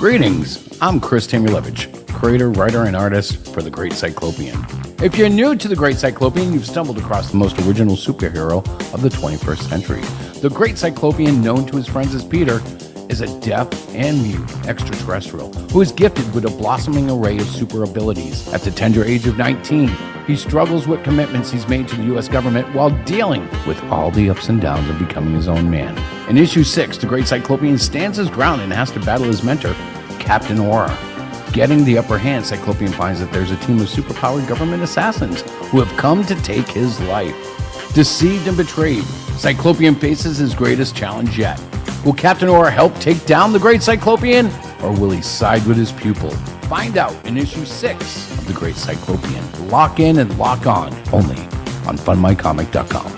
Greetings, I'm Chris Tamulevich, creator, writer, and artist for The Great Cyclopean. If you're new to The Great Cyclopean, you've stumbled across the most original superhero of the 21st century. The Great Cyclopean, known to his friends as Peter, is a deaf and mute extraterrestrial who is gifted with a blossoming array of super abilities. At the tender age of 19, he struggles with commitments he's made to the U.S. government while dealing with all the ups and downs of becoming his own man. In issue 6, the Great Cyclopean stands his ground and has to battle his mentor, Captain Aura. Getting the upper hand, Cyclopean finds that there's a team of superpowered government assassins who have come to take his life. Deceived and betrayed, Cyclopean faces his greatest challenge yet. Will Captain Aura help take down the Great Cyclopean, or will he side with his pupil? Find out in issue 6 of The Great Cyclopean. Lock in and lock on, only on funmycomic.com.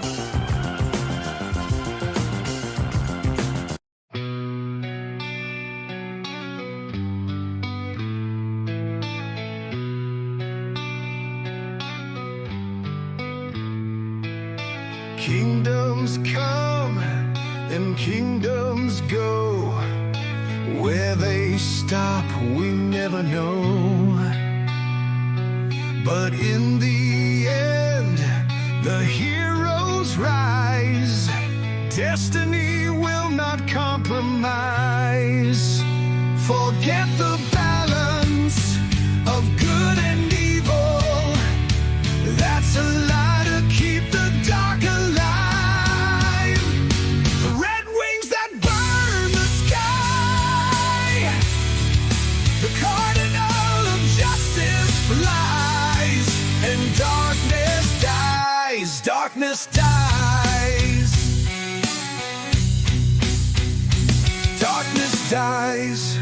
Kingdoms come and kingdoms go. Where they stop, we never know. But in the end, the heroes rise. Destiny will not compromise. Forget the balance of good and evil. That's a lie to keep the dark alive. The red wings that burn the sky. The cardinal of justice flies. And darkness dies. Darkness dies. Darkness dies.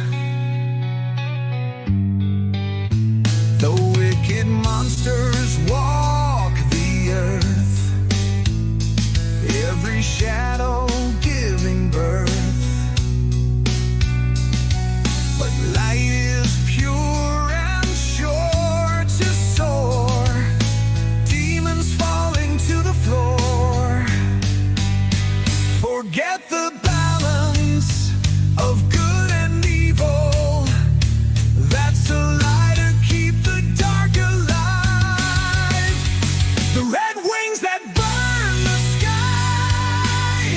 The wicked monsters walk the earth, every shadow giving birth. But light is pure and sure to soar, demons falling to the floor. Forget the balance of good and evil. That's a lie to keep the dark alive. The red wings that burn the sky.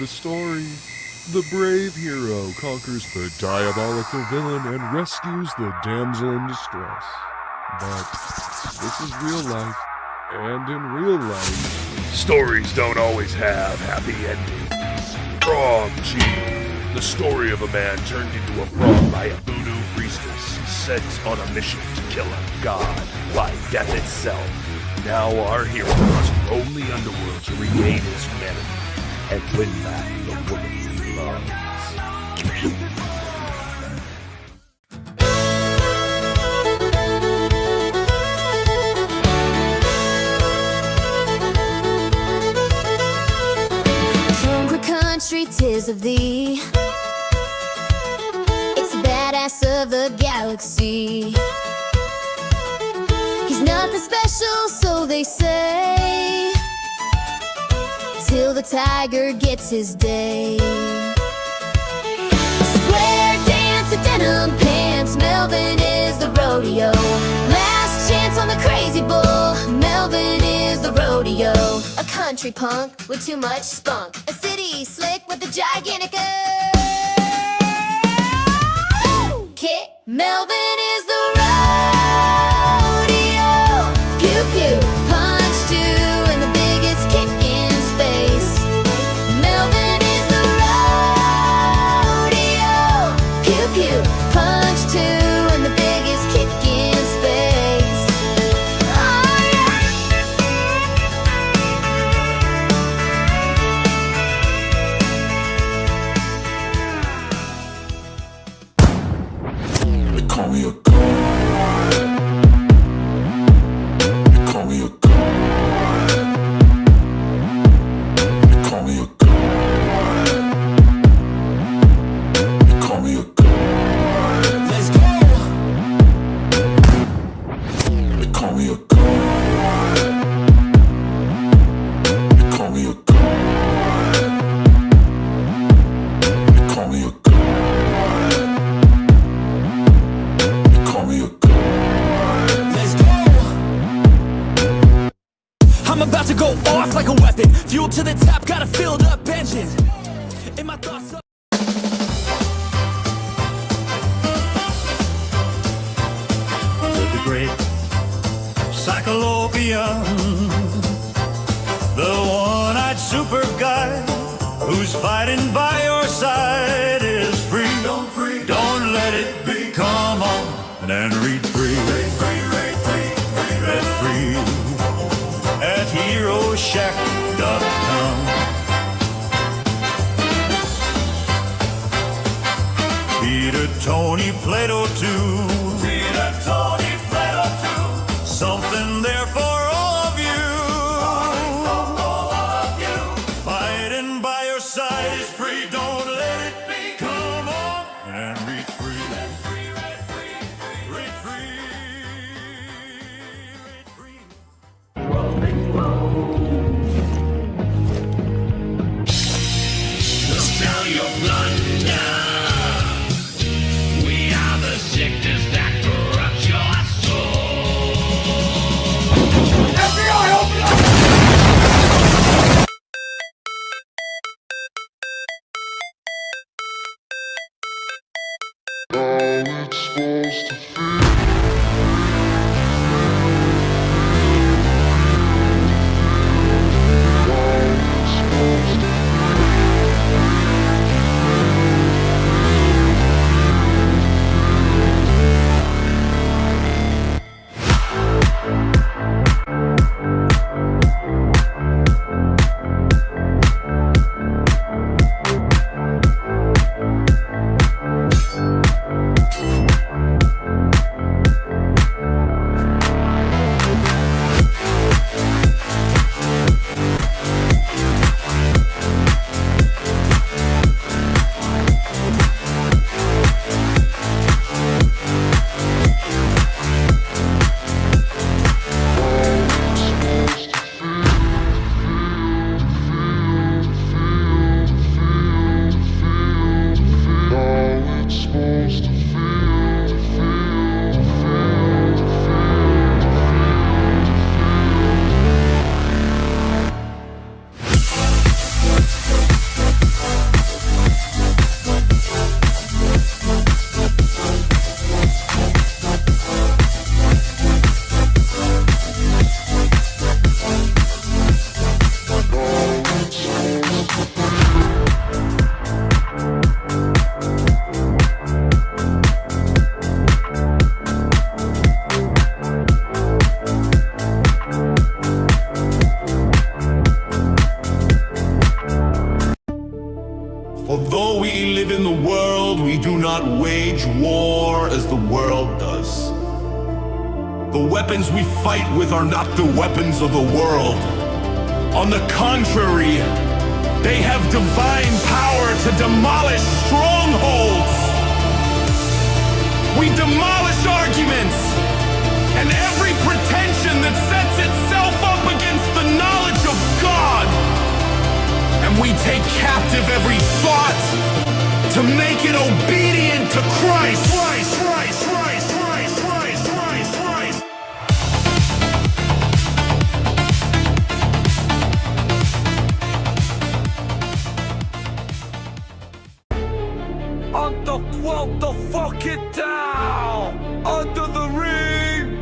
the story. The brave hero conquers the diabolical villain and rescues the damsel in distress. But this is real life, and in real life, Stories don't always have happy endings. Frog Gene, the story of a man turned into a frog by a voodoo priestess sent on a mission to kill a god by death itself. Now our hero must roam the underworld to regain his humanity and win back the woman he loves. Hungry country, 'tis of thee. It's the badass of the galaxy. He's nothing special, so they say, till the tiger gets his day. Square dance and denim pants, Melvin is the rodeo. Last chance on the crazy bull, Melvin is the rodeo. A country punk with too much spunk, a city slick with a gigantic kick. Melvin is the rodeo. Pew pew, punch two, and the biggest kick in space. Melvin is the rodeo. Pew pew, punch two, and the biggest kick in space. Oh yeah. They call me a god. They call me a god. They call me a god. They call me a god. Let's go. They call me a god. They call me a god. They call me a god. Call me a god. Let's go. I'm about to go off like a weapon. Fuel to the top, got a filled up engine. In my thoughts. The great Cyclopean, the one-eyed super guy who's fighting by your side is free. Don't let it be. Come on and read free. Read free at HeroShack.com. Peter, Tony, Plato too. Something there for all of you. Fighting by your side is free. Don't let it be. Come on and read free. Read free. Read free. Smell your blunder. We are the sickness that corrupts your soul. FBI, open up! wage war as the world does. The weapons we fight with are not the weapons of the world. On the contrary, they have divine power to demolish strongholds. We demolish arguments and every pretension that sets itself up against the knowledge of God. And we take captive every thought to make it obedient to Christ. Christ, Christ, Christ, Christ, Christ, Christ, Christ. Under the fuck it down. Under the ring,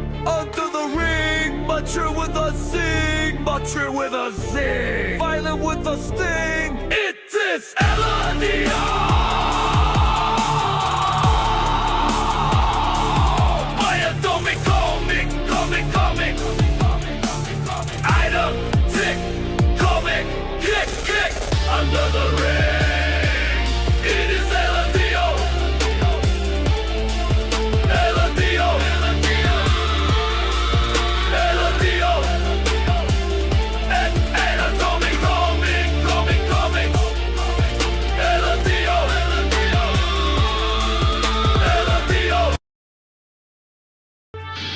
mature with a zing, mature with a zing, violent with a sting. It is Eladio. Item, tick, comic, kick, under the ring. It is Eladio. Eladio. Eladio. Anatomic, comic. Eladio. Eladio.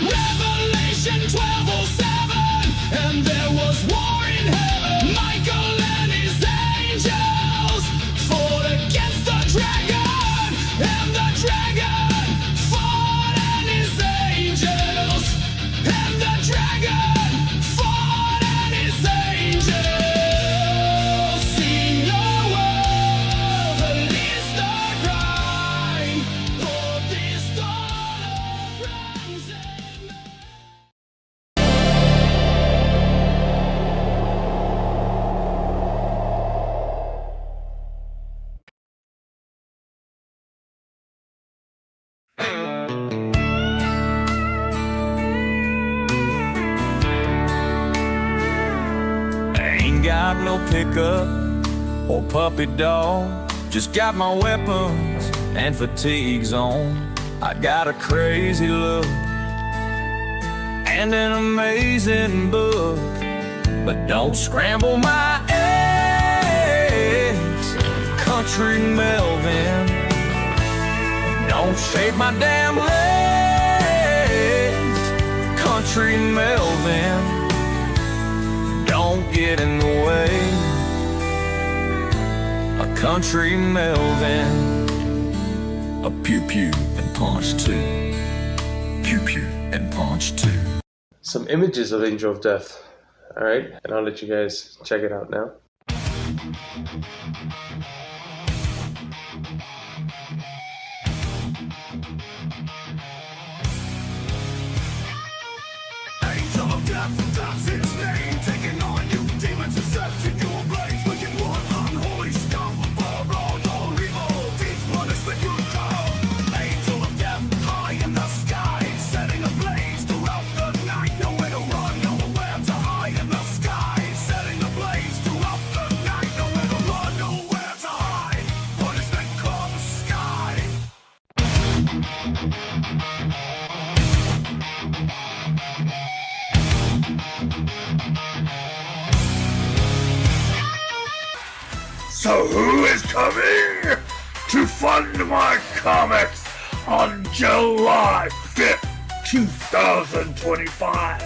Revelation 12:07, and there was war in heaven. Michael and his angels fought against the dragon, and the dragon fought and his angels, and the dragon fought and his angels. Sing the world, release the grind, for this dawn of rising. Ain't got no pickup or puppy dog. Just got my weapons and fatigues on. I got a crazy look and an amazing book. But don't scramble my eggs, Country Melvin. Don't shave my damn legs, Country Melvin. Don't get in the way, a Country Melvin. A pew pew and punch two, pew pew and punch two. Some images of Angel of Death. Alright, and I'll let you guys check it out now. Angel of Death, that's his name. Taking on you demons, accepting your blades. Wicked one, unholy scum. For all your evil deeds, punishment you come. Angel of Death, high in the sky, setting ablaze throughout the night. Nowhere to run, nowhere to hide in the sky. Setting ablaze throughout the night. Nowhere to run, nowhere to hide. Punishment comes sky. So who is coming to fund my comics on July 5th, 2025?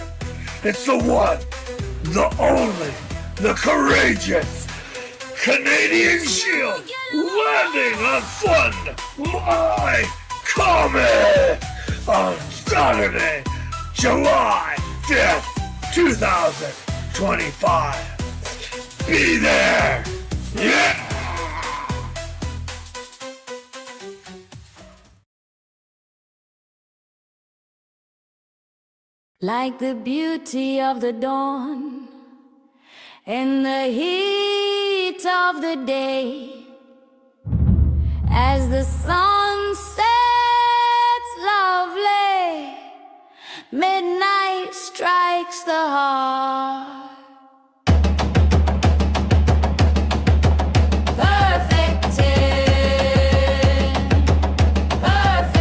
It's the one, the only, the courageous Canadian Shield landing on Fund My Comic on Saturday, July 5th, 2025. Be there! Yeah! Like the beauty of the dawn and the heat of the day, as the sun sets lovely, midnight strikes the heart. Perfect 10, perfect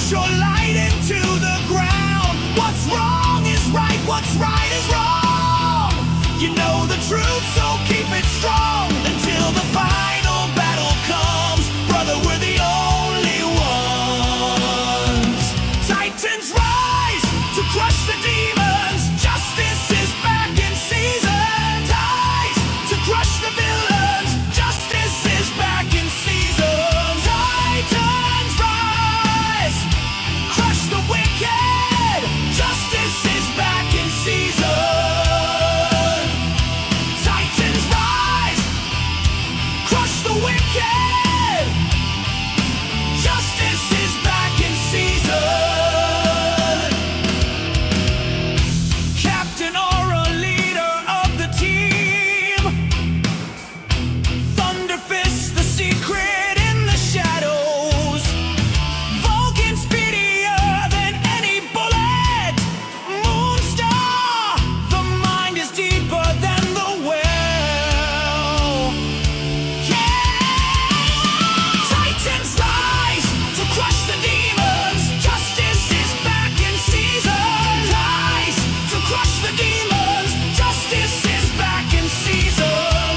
push your light into the ground. What's wrong is right, what's right is wrong. You know the truth, so keep it strong until the final battle comes. Brother, we're the only ones. Titans rise to crush the demons. Justice is back in season. Ties to crush the villains. Justice is back in season. Titans rise, crush the wicked. Justice is back in season. Titans rise, crush the wicked. Justice is back in season. Captain or a leader of the team. Thunderfist, the secret in the shadows. Vulcan speedier than any bullet. Moonstar, the mind is deeper than the well. Yeah! Titans rise to crush the demons. Justice is back in season. Ties to crush the demons. Justice is back in season.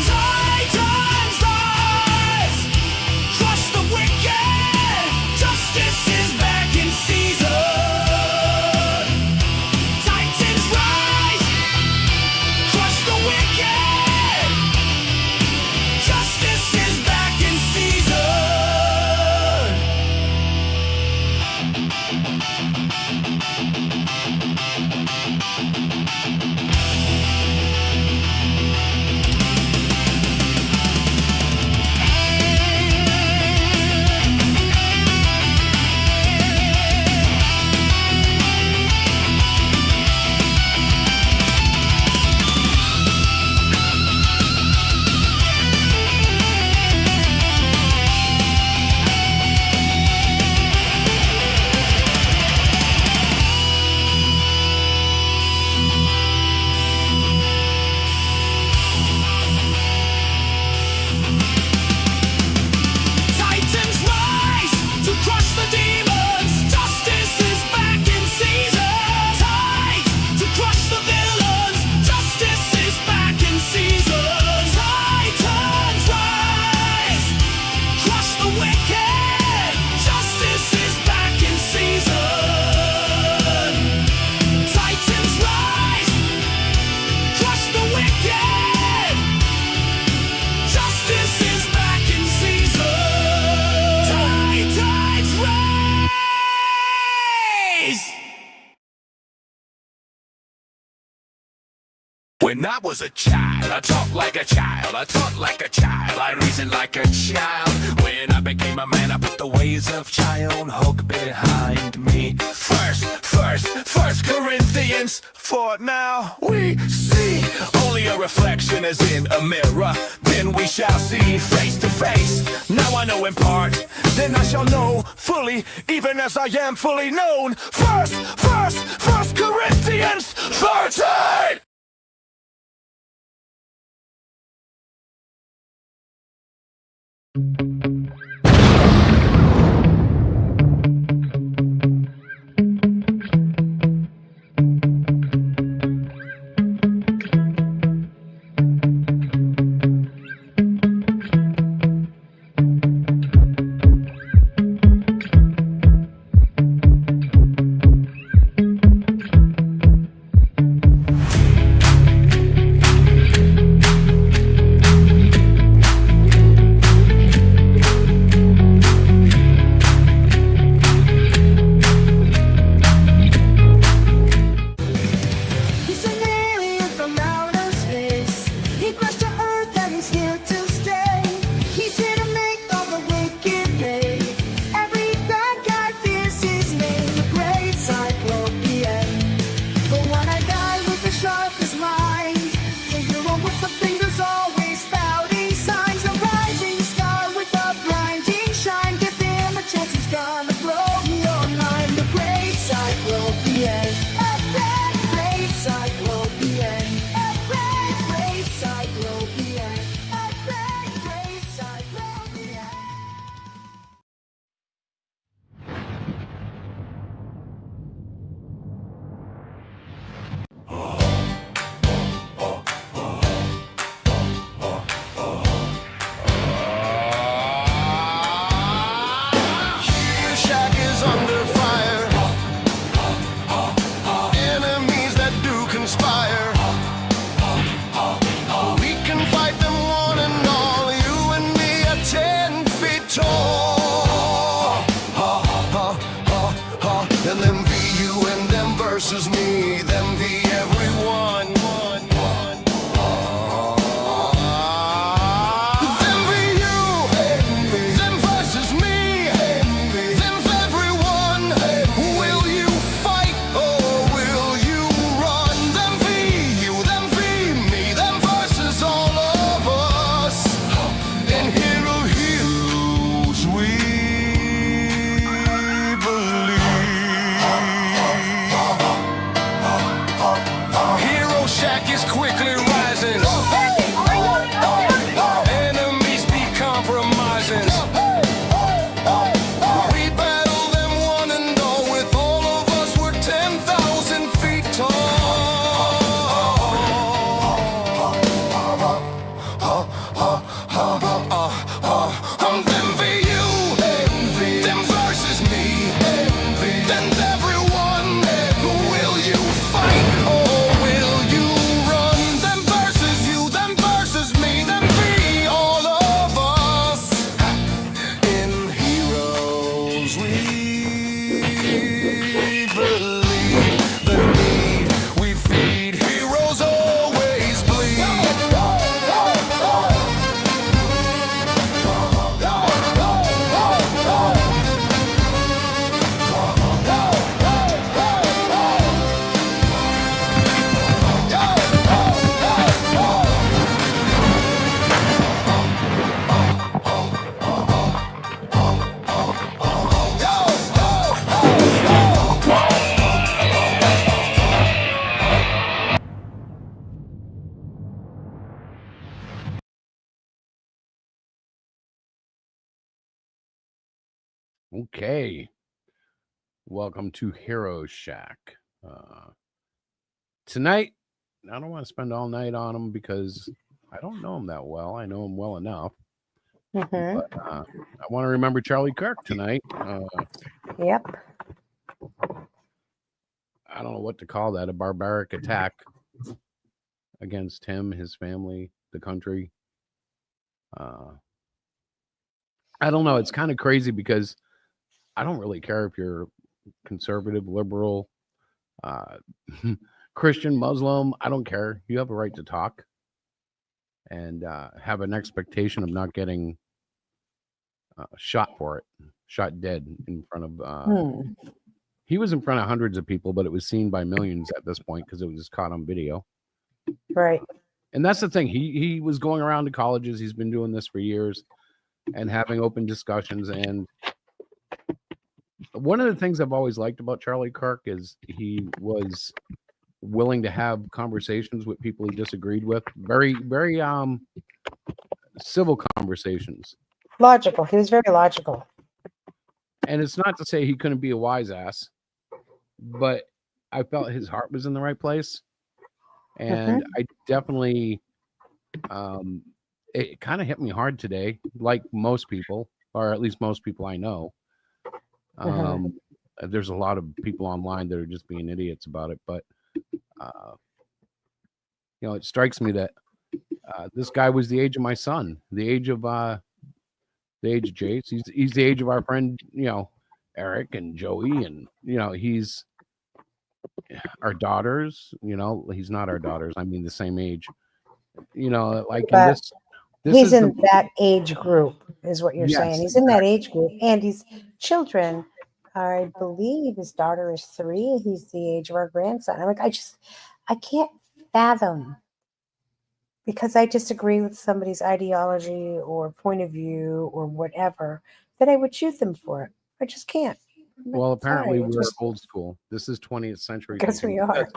Titans rise, crush the wicked. Justice is back in season. Titans rise, crush the wicked. Justice is back in season. Titans rise to crush the demons. Justice is back in season. Tides to crush the villains. Justice is back in season. Titans rise, crush the wicked. Justice is back in season. Titans rise, crush the wicked. Justice is back in season. Titans rise! When I was a child, I talked like a child, I thought like a child, I reasoned like a child. When I became a man, I put the ways of Childhook behind me. First Corinthians, for now we see only a reflection as in a mirror. Then we shall see face to face. Now I know in part, then I shall know fully, even as I am fully known. First Corinthians 13. And them be you and them versus me, them be everyone. Them be you, them versus me, them's everyone. Will you fight or will you run? Them be you, them be me, them versus all of us. And hero heroes we believe. Hero Shack is quickly rising. Enemies be compromising. We battle them one and all. With all of us, we're 10,000 feet tall. Them be you, them versus me, them's everyone. Will you fight or will you run? Them versus you, them versus me, them be all of us. In heroes we believe. The need we feed, heroes always bleed. Okay. Welcome to Hero Shack. Tonight, I don't want to spend all night on him because I don't know him that well. I know him well enough. Mm-hmm. But I want to remember Charlie Kirk tonight. Yep. I don't know what to call that, a barbaric attack against him, his family, the country. I don't know. It's kind of crazy because I don't really care if you're conservative, liberal, Christian, Muslim. I don't care. You have a right to talk and have an expectation of not getting shot for it, shot dead in front of. He was in front of hundreds of people, but it was seen by millions at this point because it was caught on video. Right. And that's the thing. He was going around to colleges. He's been doing this for years and having open discussions. And one of the things I've always liked about Charlie Kirk is he was willing to have conversations with people he disagreed with. Very, very civil conversations. Logical. He was very logical. And it's not to say he couldn't be a wise ass, but I felt his heart was in the right place. And I definitely, it kind of hit me hard today, like most people, or at least most people I know. There's a lot of people online that are just being idiots about it, but you know, it strikes me that this guy was the age of my son, the age of Jace. He's the age of our friend, you know, Eric and Joey, and you know, he's our daughters. You know, he's not our daughters. I mean, the same age. You know, like in this he's is in that age group, is what you're saying. Yes, He's in that age group, and he's children. I believe his daughter is 3. He's the age of our grandson. I'm like, I can't fathom, because I disagree with somebody's ideology or point of view or whatever, that I would shoot them for it. I just can't. Well, apparently Sorry, we're just- old school. This is 20th century. Guess we thinking. are.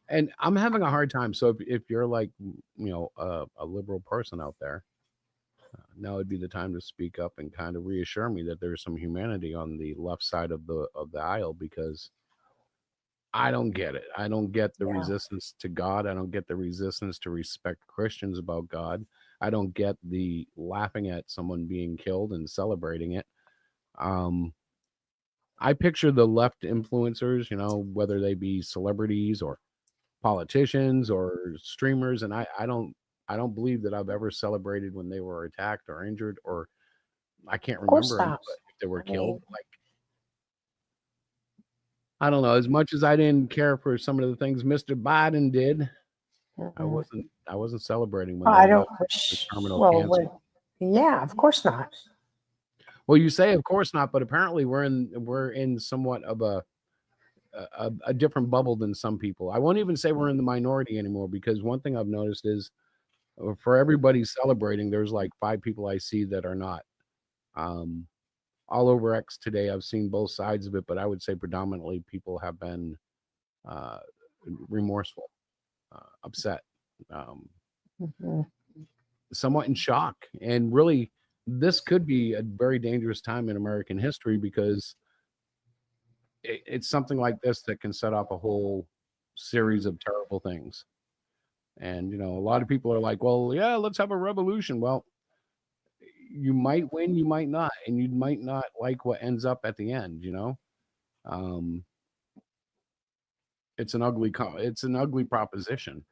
And I'm having a hard time. So if you're like, you know, a liberal person out there, now would be the time to speak up and kind of reassure me that there's some humanity on the left side of the aisle, because I don't get it. I don't get the resistance to God. I don't get the resistance to respect Christians about God. I don't get the laughing at someone being killed and celebrating it. I picture the left influencers, you know, whether they be celebrities or politicians or streamers, and I don't believe that I've ever celebrated when they were attacked or injured, or I can't Of course remember not. if they were killed. Like, I don't know. As much as I didn't care for some of the things Mr. Biden did, I wasn't celebrating when Oh, they I don't announced the wish. terminal Well, cancer. yeah, of course not. Well, you say of course not, but apparently we're in somewhat of a different bubble than some people. I won't even say we're in the minority anymore, because one thing I've noticed is for everybody celebrating, there's like 5 people I see that are not. All over X today, I've seen both sides of it, but I would say predominantly people have been remorseful, upset, Mhm. somewhat in shock. And really, this could be a very dangerous time in American history, because it's something like this that can set off a whole series of terrible things. And, a lot of people are like, well, yeah, let's have a revolution. Well, you might win, you might not, and you might not like what ends up at the end, Um, it's an ugly proposition.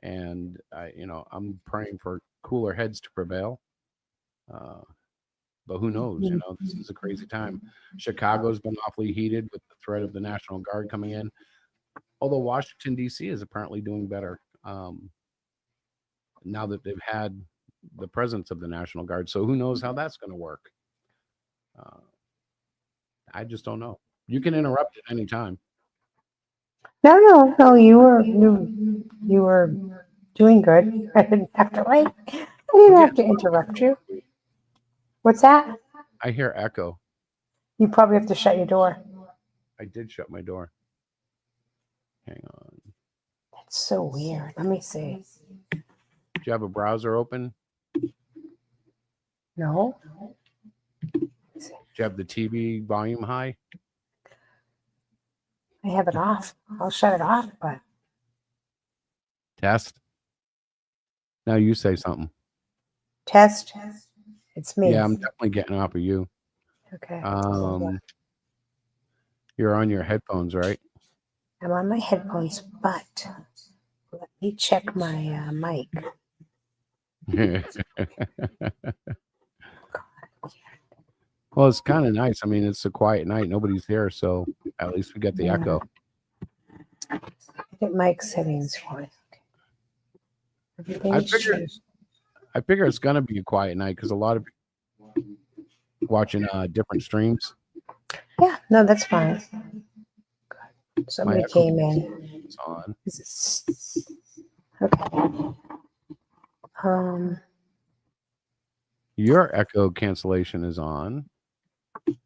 And I'm praying for cooler heads to prevail. But who knows? This is a crazy time. Chicago's been awfully heated with the threat of the National Guard coming in. Although Washington, D.C. is apparently doing better now that they've had the presence of the National Guard. So who knows how that's going to work? I just don't know. You can interrupt at any time. No. You were doing good. I didn't have to interrupt you. What's that? I hear echo. You probably have to shut your door. I did shut my door. Hang on. That's so weird. Let me see. Do you have a browser open? No. Do you have the TV volume high? I have it off. I'll shut it off, but Test. Now you say something. test. It's me. Yeah, I'm definitely getting off of you. Okay. You're on your headphones, right? I'm on my headphones, but let me check my mic. Well, it's kind of nice. I mean, it's a quiet night. Nobody's here, so at least we get the echo. Get mic settings for it. Everything is changed. I figure it's gonna be a quiet night because a lot of people watching different streams. Yeah, no, that's fine. Somebody echo came in. It's on. Okay. Your echo cancellation is on.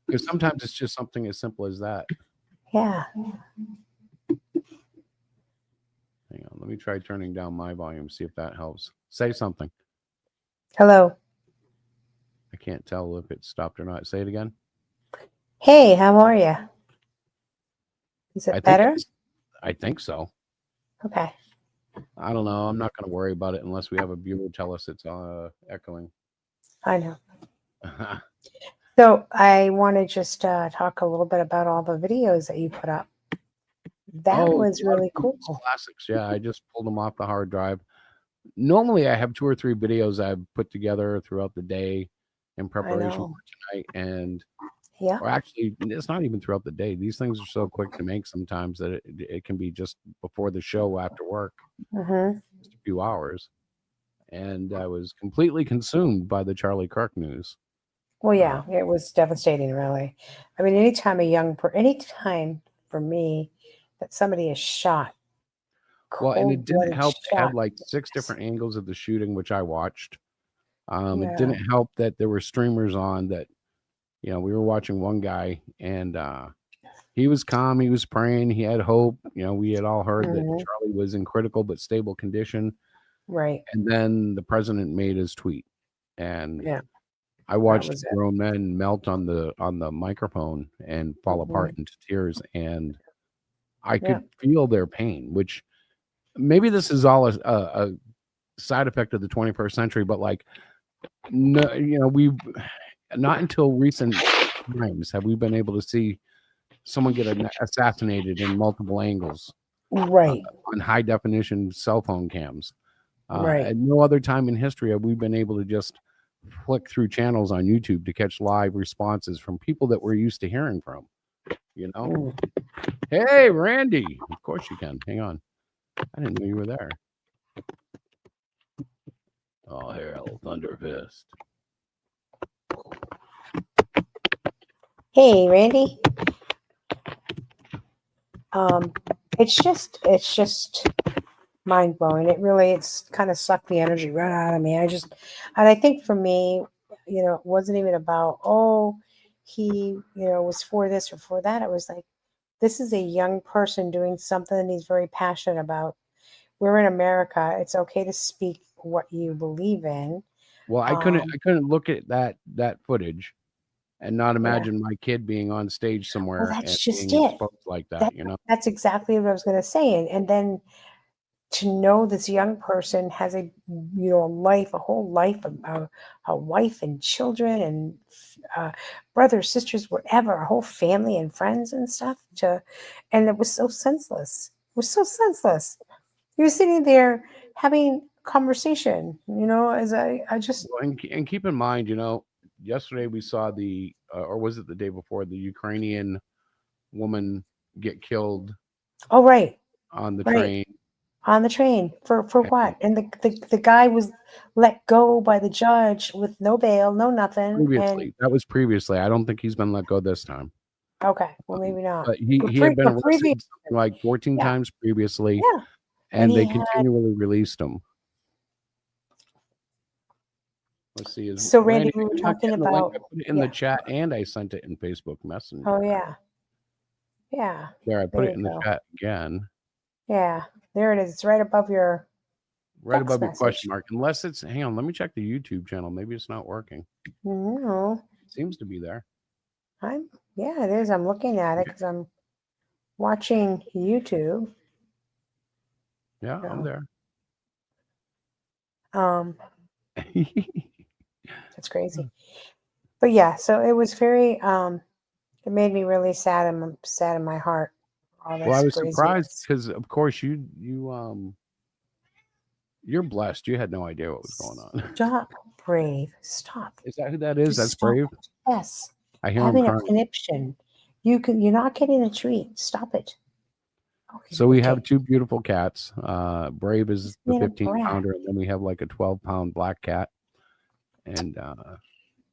Because sometimes it's just something as simple as that. Yeah. Hang on, let me try turning down my volume, see if that helps. Say something. Hello. I can't tell if it stopped or not. Say it again. Hey, how are you? Is it better? I think so. Okay. I don't know. I'm not going to worry about it unless we have a viewer tell us it's echoing. I know. So I want to just talk a little bit about all the videos that you put up. That was really cool. Classics. Yeah, I just pulled them off the hard drive. Normally, I have 2 or 3 videos I've put together throughout the day in preparation for tonight. And yeah, or actually, it's not even throughout the day. These things are so quick to make sometimes that it can be just before the show after work, just a few hours. And I was completely consumed by the Charlie Kirk news. Well, yeah, it was devastating, really. I mean, anytime for me that somebody is shot. Well, and it didn't help. It had like 6 different angles of the shooting, which I watched. It didn't help that there were streamers on that, we were watching one guy and he was calm. He was praying. He had hope. We had all heard that Charlie was in critical but stable condition. Right. And then the president made his tweet. And yeah. I watched grown men melt on the microphone and fall apart into tears. And I could feel their pain, which maybe this is all a side effect of the 21st century, but like, no, we've not until recent times have we been able to see someone get assassinated in multiple angles, right, on high definition cell phone cams. Right. At no other time in history have we been able to just flick through channels on YouTube to catch live responses from people that we're used to hearing from. Hey, Randy. Of course you can. Hang on. I didn't know you were there. Oh, Harold Thunderfist. Hey, Randy. It's just mind blowing. It's kind of sucked the energy right out of me. And I think for me, it wasn't even about, oh, he, was for this or for that. It was like, this is a young person doing something that he's very passionate about. We're in America. It's okay to speak what you believe in. Well, I couldn't look at that footage and not imagine my kid being on stage somewhere that's and just being it. exposed like that, you know? That's exactly what I was going to say. And then to know this young person has a whole life, a wife and children and brothers, sisters, whatever, a whole family and friends and stuff. And it was so senseless. It was so senseless. He was sitting there having conversation, as I just. Well, and keep in mind, yesterday we saw or was it the day before, the Ukrainian woman get killed. Oh, right. On the train. On the train for what? And the guy was let go by the judge with no bail, no nothing. That was previously. I don't think he's been let go this time. Okay, well maybe not. But he had been arrested something like 14 times previously. Yeah. And they continually released him. Let's see. So Randy, we were talking about. I put it in the chat and I sent it in Facebook Messenger. Oh yeah. Yeah. There, I put it in the chat again. Yeah, there it is. It's right above your. Right above your question mark. Unless it's, hang on, let me check the YouTube channel. Maybe it's not working. No. It seems to be there. Yeah, it is. I'm looking at it because I'm watching YouTube. Yeah, I'm there. That's crazy. But yeah, so it was very it made me really sad in my heart. Well, I was surprised because of course you're blessed. You had no idea what was going on. Stop, Brave. Stop. Is that who that is? That's Brave? Yes. I hear having him a conniption. You're not getting a treat. Stop it. Okay, so we have two beautiful cats. Brave is the 15-pounder, and then we have like a 12-pound black cat. And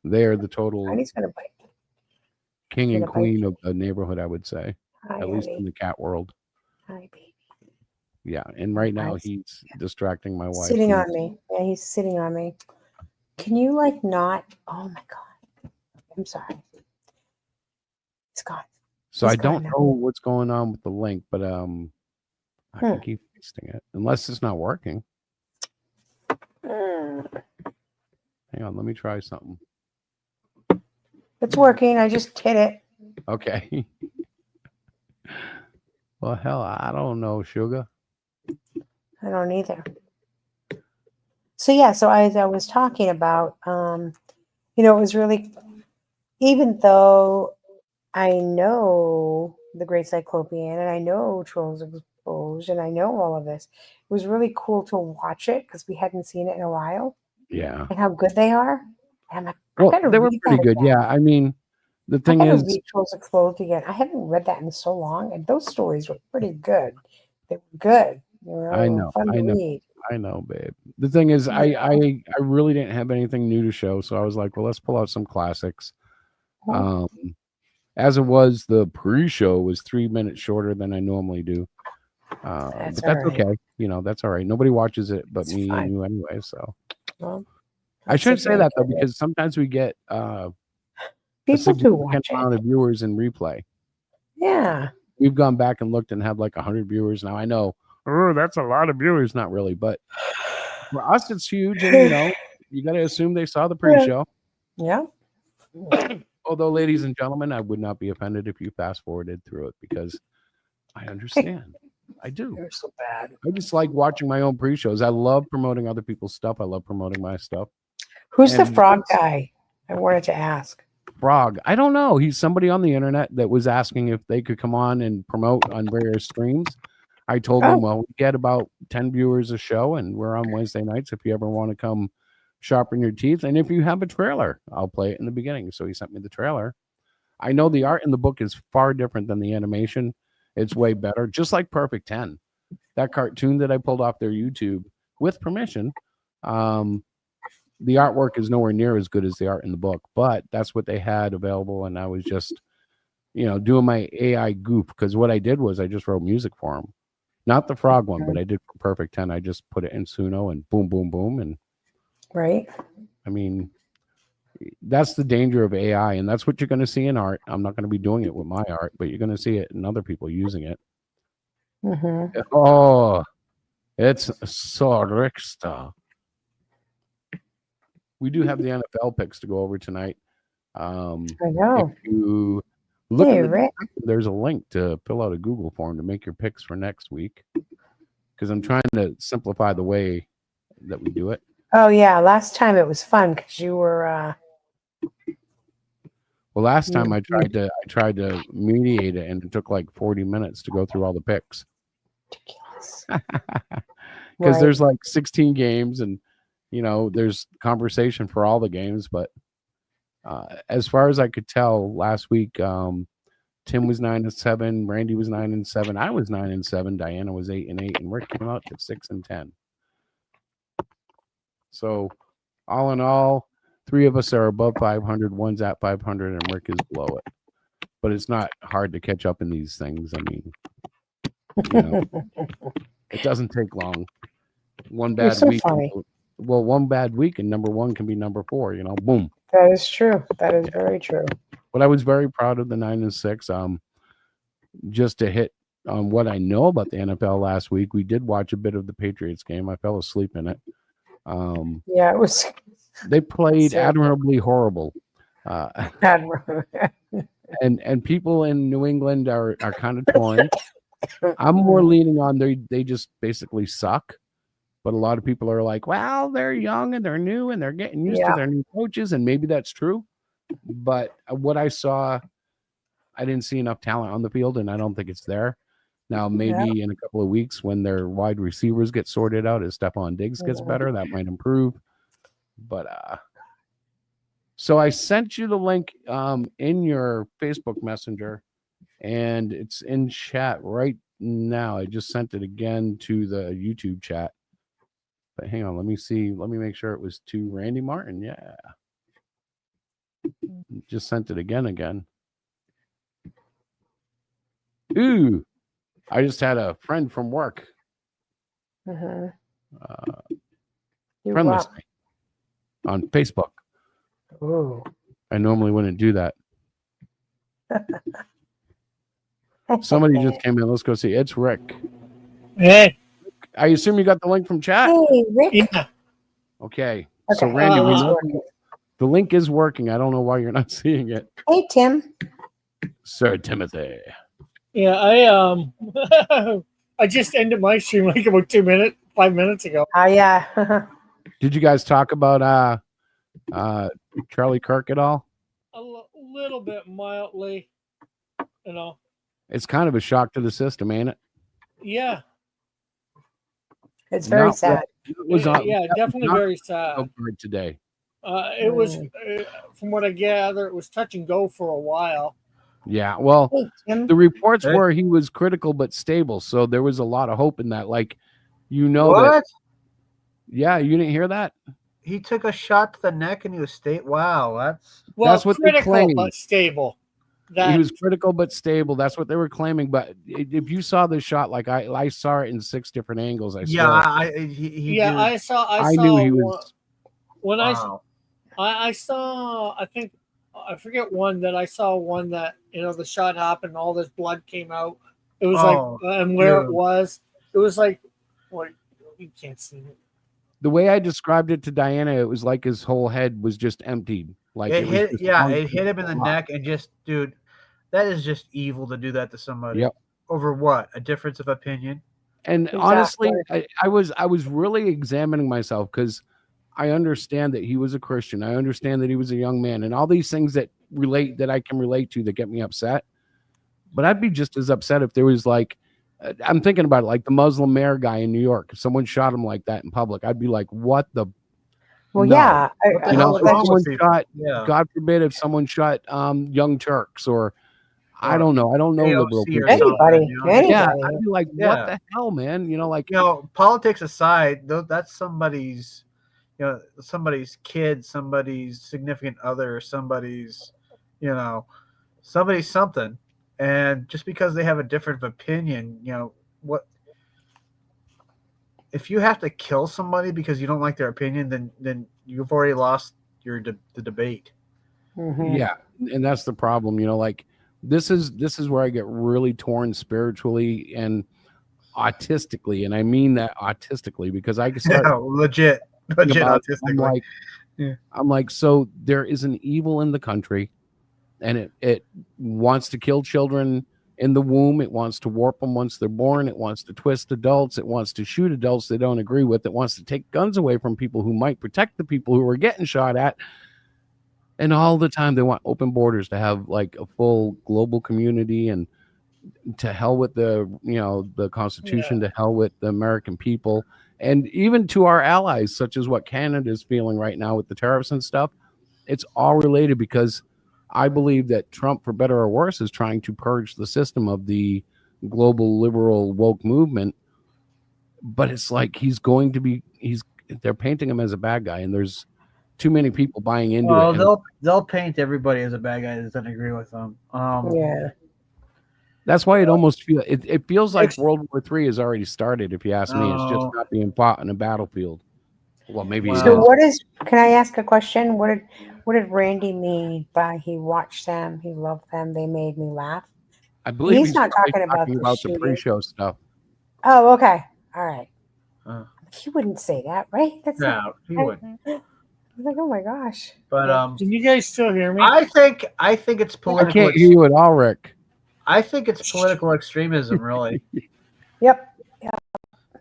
they're the total king and queen of the neighborhood, I would say. Hi, at least in the cat world. Hi, baby. Yeah, and right now he's distracting my wife. Sitting on me. Yeah, he's sitting on me. Can you not? Oh my God. I'm sorry. It's gone. So I don't know what's going on with the link, but I can keep pasting it unless it's not working. Hang on, let me try something. It's working. I just hit it. Okay. Well, hell, I don't know, sugar. I don't either. So yeah, so as I was talking about, it was really, even though I know the Great Cyclopean and I know Trolls Exposed and I know all of this, it was really cool to watch it because we hadn't seen it in a while. Yeah. And how good they are. And they were pretty good. Yeah. I mean, the thing is, read Trolls Exposed again. I haven't read that in so long, and those stories were pretty good. They were good. I know, babe. The thing is, I really didn't have anything new to show, so I was like, well, let's pull out some classics. As it was, the pre-show was 3 minutes shorter than I normally do. But that's okay. That's all right. Nobody watches it but me and you anyway. So I shouldn't say that though, because sometimes we get people do watch amount of viewers in replay. Yeah. We've gone back and looked and have like 100 viewers now. I know, that's a lot of viewers. Not really, but for us, it's huge. And you got to assume they saw the pre-show. Yeah. Although, ladies and gentlemen, I would not be offended if you fast forwarded through it because I understand. I do. You're so bad. I just like watching my own pre-shows. I love promoting other people's stuff. I love promoting my stuff. Who's the frog guy? I wanted to ask. Frog. I don't know. He's somebody on the internet that was asking if they could come on and promote on various streams. I told him, well, we get about 10 viewers a show and we're on Wednesday nights if you ever want to come sharpen your teeth. And if you have a trailer, I'll play it in the beginning. So he sent me the trailer. I know the art in the book is far different than the animation. It's way better. Just like Perfect 10. That cartoon that I pulled off their YouTube with permission. The artwork is nowhere near as good as the art in the book, but that's what they had available. And I was just, doing my AI goof, because what I did was I just wrote music for them. Not the frog one, but I did for Perfect 10. I just put it in Suno and boom, boom, boom. And Right. I mean, that's the danger of AI, and that's what you're going to see in art. I'm not going to be doing it with my art, but you're going to see it in other people using it. Mm-hmm. Oh, it's so rich stuff. We do have the NFL picks to go over tonight. I know. If you look Hey, at the, Rick. there's a link to fill out a Google form to make your picks for next week, because I'm trying to simplify the way that we do it. Oh yeah, last time it was fun because you were. Well, last time I tried to mediate it, and it took like 40 minutes to go through all the picks. Ridiculous. Because Right. there's like 16 games, and there's conversation for all the games. But as far as I could tell, last week Tim was 9-7, Randy was 9-7, I was 9-7, Diana was 8-8, and Rick came out to 6-10. So all in all, 3 of us are above 500, one's at 500, and Rick is below it. But it's not hard to catch up in these things. I mean, it doesn't take long. One You're bad so week. funny. Well, one bad week and number 1 can be number 4. Boom. That is true. That is very true. But I was very proud of the 9-6. Just to hit on what I know about the NFL last week, we did watch a bit of the Patriots game. I fell asleep in it. Yeah, it was. They played So- admirably horrible. Admirable. And people in New England are kind of torn. I'm more leaning on they just basically suck. But a lot of people are like, well, they're young and they're new and they're getting used to their new coaches, and maybe that's true. But what I saw, I didn't see enough talent on the field, and I don't think it's there. Now, maybe in a couple of weeks when their wide receivers get sorted out, as Stephon Diggs gets better, that might improve. But so I sent you the link in your Facebook Messenger, and it's in chat right now. I just sent it again to the YouTube chat. But hang on, let me see. Let me make sure it was to Randy Martin. Yeah. Just sent it again. Ooh, I just had a friend from work. You Friend what? list me on Facebook. Ooh. I normally wouldn't do that. Somebody just came in. Let's go see. It's Rick. Hey, I assume you got the link from chat. Hey, Rick. yeah. Okay. So Okay. Randy, we It's know working. the link is working. I don't know why you're not seeing it. Hey, Tim. Sir Timothy. Yeah, I just ended my stream like about 5 minutes ago. Oh yeah. Did you guys talk about Charlie Kirk at all? A little bit mildly, It's kind of a shock to the system, ain't it? Yeah, It's very Not sad. It was on, yeah, that was definitely not very sad. on card today. It was, from what I gather, it was touch and go for a while. Yeah, well, Hey, Tim. the reports were he was critical but stable, so there was a lot of hope in that. Like, that. What? Yeah, you didn't hear that? He took a shot to the neck and he was Wow, that's Well, That's what they critical claim. but stable. He was critical but stable. That's what they were claiming. But if you saw the shot, like I saw it in 6 different angles. I swear. he yeah, did. I saw. I knew he one- was. when Wow. I saw. I think I forget one that I saw one that the shot happened, all this blood came out. It was and where yeah. it was, it was like, what you can't see it. The way I described it to Diana, it was like his whole head was just emptied. Like It was hit, just yeah, one it hit him in the block. neck and just, dude, that is just evil to do that to somebody. Yep. Over what? A difference of opinion? And honestly, I was really examining myself because I understand that he was a Christian. I understand that he was a young man, and all these things that I can relate to that get me upset. But I'd be just as upset if there was like, I'm thinking about it, like the Muslim mayor guy in New York. If someone shot him like that in public, I'd be like, what the? Well, No. yeah. What the You hell know, is if wrong someone with people? shot, Yeah. God forbid, if someone shot Young Turks, or I don't know. I don't know liberal AOC or people. Anybody, you know? anybody. Yeah, I'd be like, Yeah. what the hell, man? You know, like, Politics aside, that's somebody's, somebody's kid, somebody's significant other, somebody's, somebody's something. And just because they have a different opinion, what if you have to kill somebody because you don't like their opinion, then you've already lost the debate. Mhm. yeah, and that's the problem. You know, like this is where I get really torn spiritually and autistically, and I mean that autistically because I can start Yeah, legit thinking about it. autistically. I'm like, so there is an evil in the country, and it wants to kill children in the womb. It wants to warp them once they're born. It wants to twist adults. It wants to shoot adults they don't agree with. It wants to take guns away from people who might protect the people who are getting shot at. And all the time they want open borders to have like a full global community, and to hell with the the Constitution, to hell with the American people, and even to our allies, such as what Canada is feeling right now with the tariffs and stuff. It's all related because I believe that Trump, for better or worse, is trying to purge the system of the global liberal woke movement. But it's like they're painting him as a bad guy, and there's too many people buying into it. And They'll paint everybody as a bad guy that doesn't agree with them. Yeah. that's why it almost feels like World War III has already started. If you ask me, it's just not being fought in a battlefield. Well, maybe. So what is? Can I ask a question? What did Randy mean by he watched them, he loved them, they made me laugh? I believe he's not probably talking about the the pre-show stuff. Oh, okay, all right. He wouldn't say that, right? That's No, he wouldn't. I was like, oh my gosh. But Can you guys still hear me? I think it's I political. can't hear you at all, Rick. I think it's political extremism, really. Yep.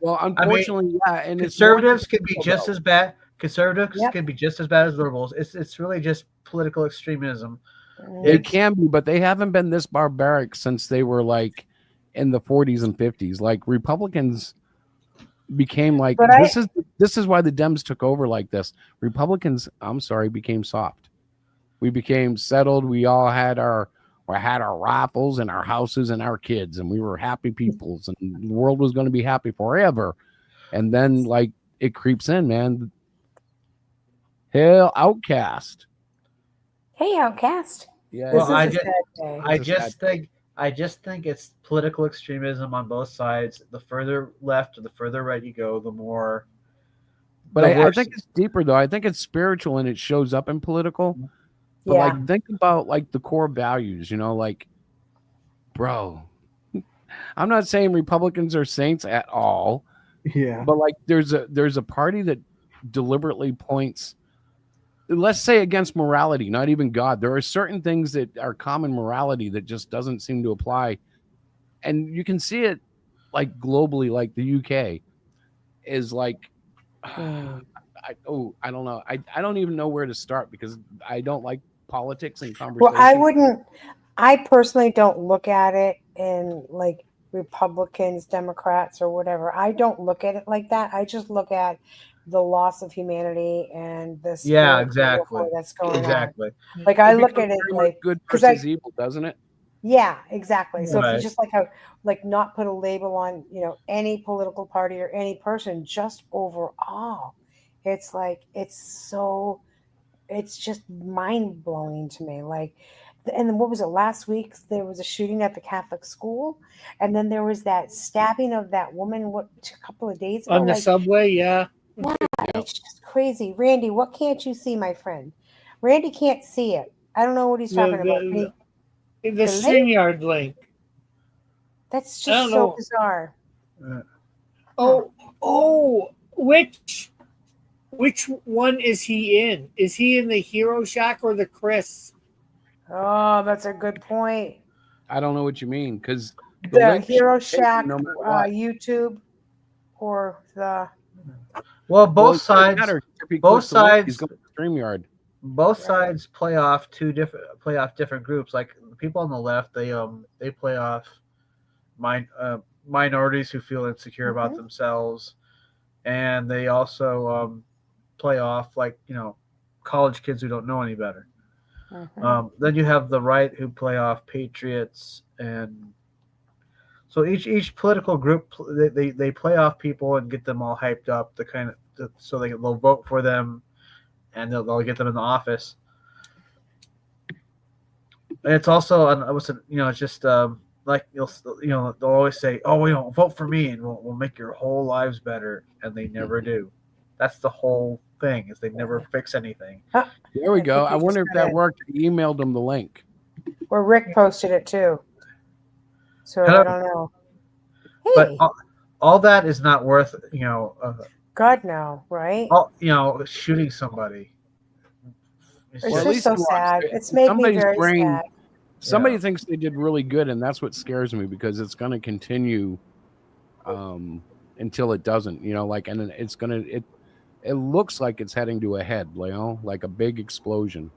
Well, unfortunately, yeah, and conservatives can be just as bad. Conservatives Yep. can be just as bad as liberals. It's really just political extremism. It can be, but they haven't been this barbaric since they were like in the 40s and 50s. Like Republicans became like this is why the Dems took over like this. Republicans, I'm sorry, became soft. We became settled. We all had our rifles and our houses and our kids, and we were happy peoples, and the world was going to be happy forever. And then like it creeps in, man. Hell, Outcast. Hey, Outcast. Yeah. Well, I just think it's political extremism on both sides. The further left or the further right you go, the more. But I think it's deeper though. I think it's spiritual and it shows up in political. But like think about like the core values, like, bro. I'm not saying Republicans are saints at all. Yeah. But like there's a party that deliberately points, let's say, against morality, not even God. There are certain things that are common morality that just doesn't seem to apply. And you can see it like globally, like the UK is like, I don't know. I don't even know where to start because I don't like politics and conversation. I personally don't look at it in like Republicans, Democrats, or whatever. I don't look at it like that. I just look at the loss of humanity and this exactly that's going on. Like I look at it like good versus evil, doesn't it? Yeah, exactly. So Right. if you just not put a label on any political party or any person, just overall, it's like it's just mind blowing to me. Like, and then what was it last week? There was a shooting at the Catholic school, and then there was that stabbing of that woman. A couple of days ago On the subway, yeah. Yeah, it's just crazy. Randy, what can't you see, my friend? Randy can't see it. I don't know what he's talking about. The StreamYard link. That's just so bizarre. Which one is he in? Is he in the Hero Shack or the Chris? Oh, that's a good point. I don't know what you mean because the Hero Shack, YouTube, or the. Well, both sides. Both sides. StreamYard. Both sides play off different groups. Like the people on the left, they play off minorities who feel insecure about themselves, and they also play off college kids who don't know any better. Mhm. Then you have the right who play off patriots, and so each political group they play off people and get them all hyped up to so they'll vote for them and they'll get them in the office. And it's also it's just like they'll always say, oh, vote for me and we'll make your whole lives better, and they never do. That's the whole thing, is they never fix anything. There we go. think I we wonder just if that gotta- worked. I emailed them the link. Or Rick posted it too. So Hello. I don't know. But Hey, all that is not worth God no, right? shooting somebody. It's Well, at just least so you are. sad. If It's made me somebody's very brain- sad. Somebody Yeah. thinks they did really good, and that's what scares me, because it's going to continue until it doesn't. And it's going to it looks like it's heading to a head, like a big explosion.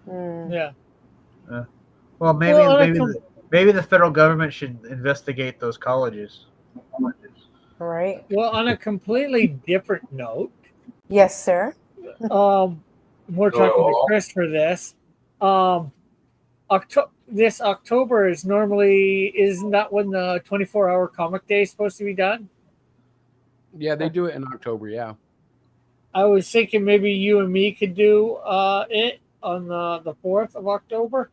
Mm. Yeah. Well, maybe Well, maybe the federal government should investigate those colleges. Right? Well, on a completely different note, Yes, sir. we're talking to Chris for this. This October isn't that when the 24-hour comic day is supposed to be done? Yeah, they do it in October. Yeah. I was thinking maybe you and me could do it on the 4th of October.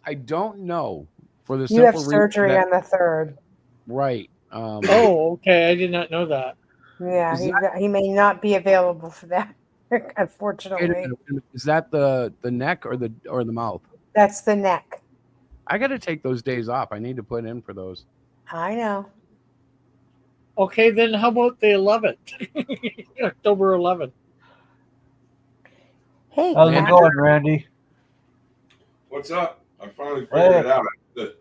I don't know. For the You have simple reason surgery that- on the 3rd. right. Oh, okay. I did not know that. Yeah, Is he may not be available for that, Wait a unfortunately. minute, is that the neck or the mouth? That's the neck. I got to take those days off. I need to put in for those. I know. Okay, then how about the 11th? October 11th. Hey, How's it Matt. going, Randy? What's up? I finally figured it out.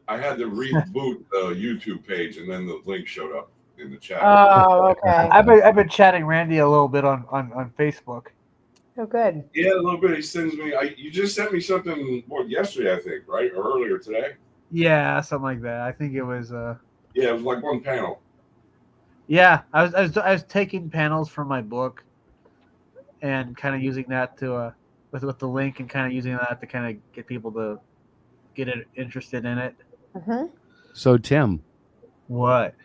I had to reboot the YouTube page, and then the link showed up in the chat. Oh, okay. I've been chatting Randy a little bit on Facebook. Oh, good. Yeah, a little bit. He sends me. You just sent me something yesterday, I think, right, or earlier today. Yeah, something like that. I think it was. Yeah, it was like one panel. Yeah, I was taking panels from my book, and kind of using that to with the link, and kind of using that to kind of get people to get interested in it. Mm-hmm. So, Tim, What?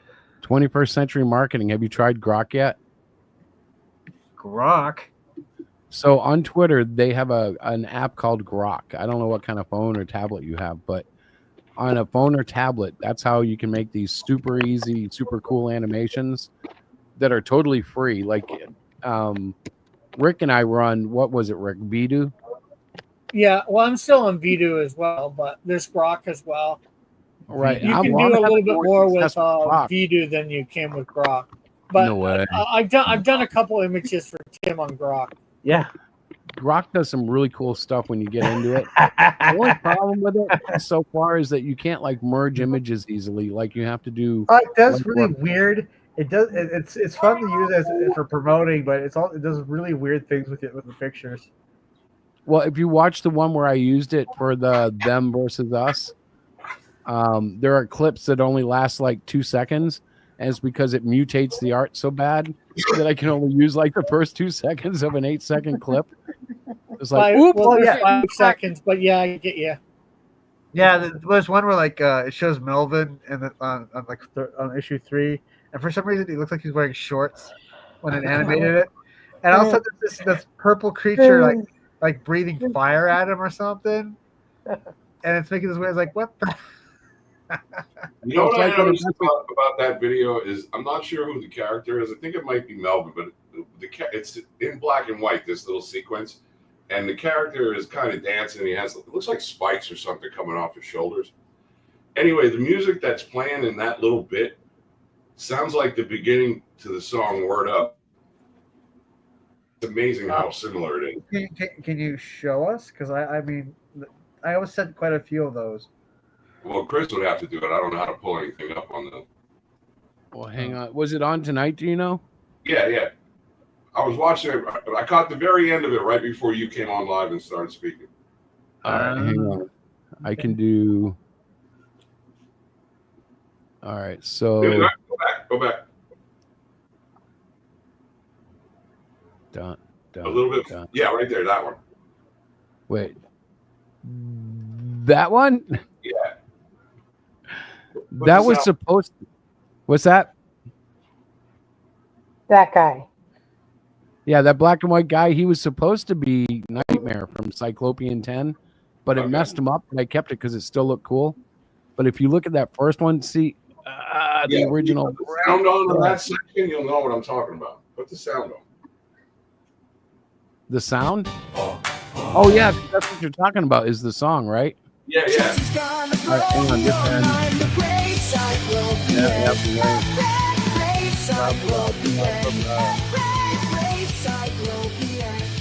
21st Century Marketing, have you tried Grok yet? Grok? So on Twitter, they have an app called Grok. I don't know what kind of phone or tablet you have, but on a phone or tablet, that's how you can make these super easy, super cool animations that are totally free. Like Rick and I run, what was it, Rick? Vidu? Yeah, well, I'm still on Vidu as well, but there's Grok as well. Right. You I'm can long do a enough little bit more with successful Grok. Vidu than you can with Grok. But No way. I've done a couple images for Tim on Grok. Yeah. Grok does some really cool stuff when you get into it. The only problem with it so far is that you can't like merge images easily. Like you have to do. It does like, really work. weird. It does. It's fun to use for promoting, but it does really weird things with the pictures. Well, if you watch the one where I used it for the them versus us, there are clips that only last like 2 seconds, and it's because it mutates the art so bad that I can only use like the first 2 seconds of an 8-second clip. It's like, oops, Well, there's yeah. 5 seconds, but yeah, I get you. Yeah, there's one where like it shows Melvin and on issue 3, and for some reason he looks like he's wearing shorts when it animated it, and also there's this purple creature like breathing fire at him or something, and it's making this weird. It's like, what the? You know It's what I like when noticed about that video is I'm not sure who the character is. I think it might be Melvin, but it's in black and white, this little sequence. And the character is kind of dancing. He has, it looks like spikes or something coming off his shoulders. Anyway, the music that's playing in that little bit sounds like the beginning to the song Word Up. It's amazing how similar it is. Can you show us? Because I mean, I always sent quite a few of those. Well, Chris would have to do it. I don't know how to pull anything up on the. Well, hang on. Was it on tonight? Do you know? Yeah. I was watching it. I caught the very end of it right before you came on live and started speaking. All right, hang on. I can do. All right, so Go back. done. A little bit. Done. Yeah, right there. That one. Wait, that one? Yeah. That was supposed to. What's that? That guy. Yeah, that black and white guy, he was supposed to be Nightmare from Cyclopean 10, but it messed him up, and I kept it because it still looked cool. But if you look at that first one, see the original. Put the sound on that section, you'll know what I'm talking about. Put the sound on. The sound? Oh, yeah, that's what you're talking about, is the song, right? Yeah, yeah. All right, hang on, this end.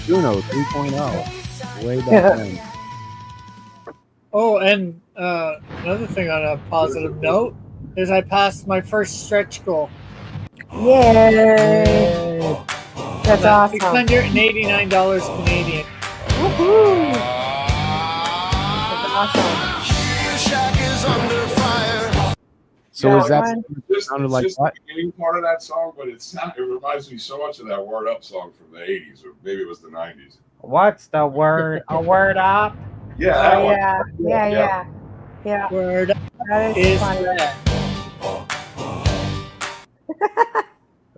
Juno 3.0. Way back then. Oh, and another thing on a positive note is I passed my first stretch goal. Yay! That's awesome. $689 Canadian. Woohoo! That's awesome. So is that Just, sounded like just what? the beginning part of that song, but it reminds me so much of that Word Up song from the 80s, or maybe it was the 90s. What's the word? A word up? Yeah, that Oh, one. yeah. Word up That is is funny. red.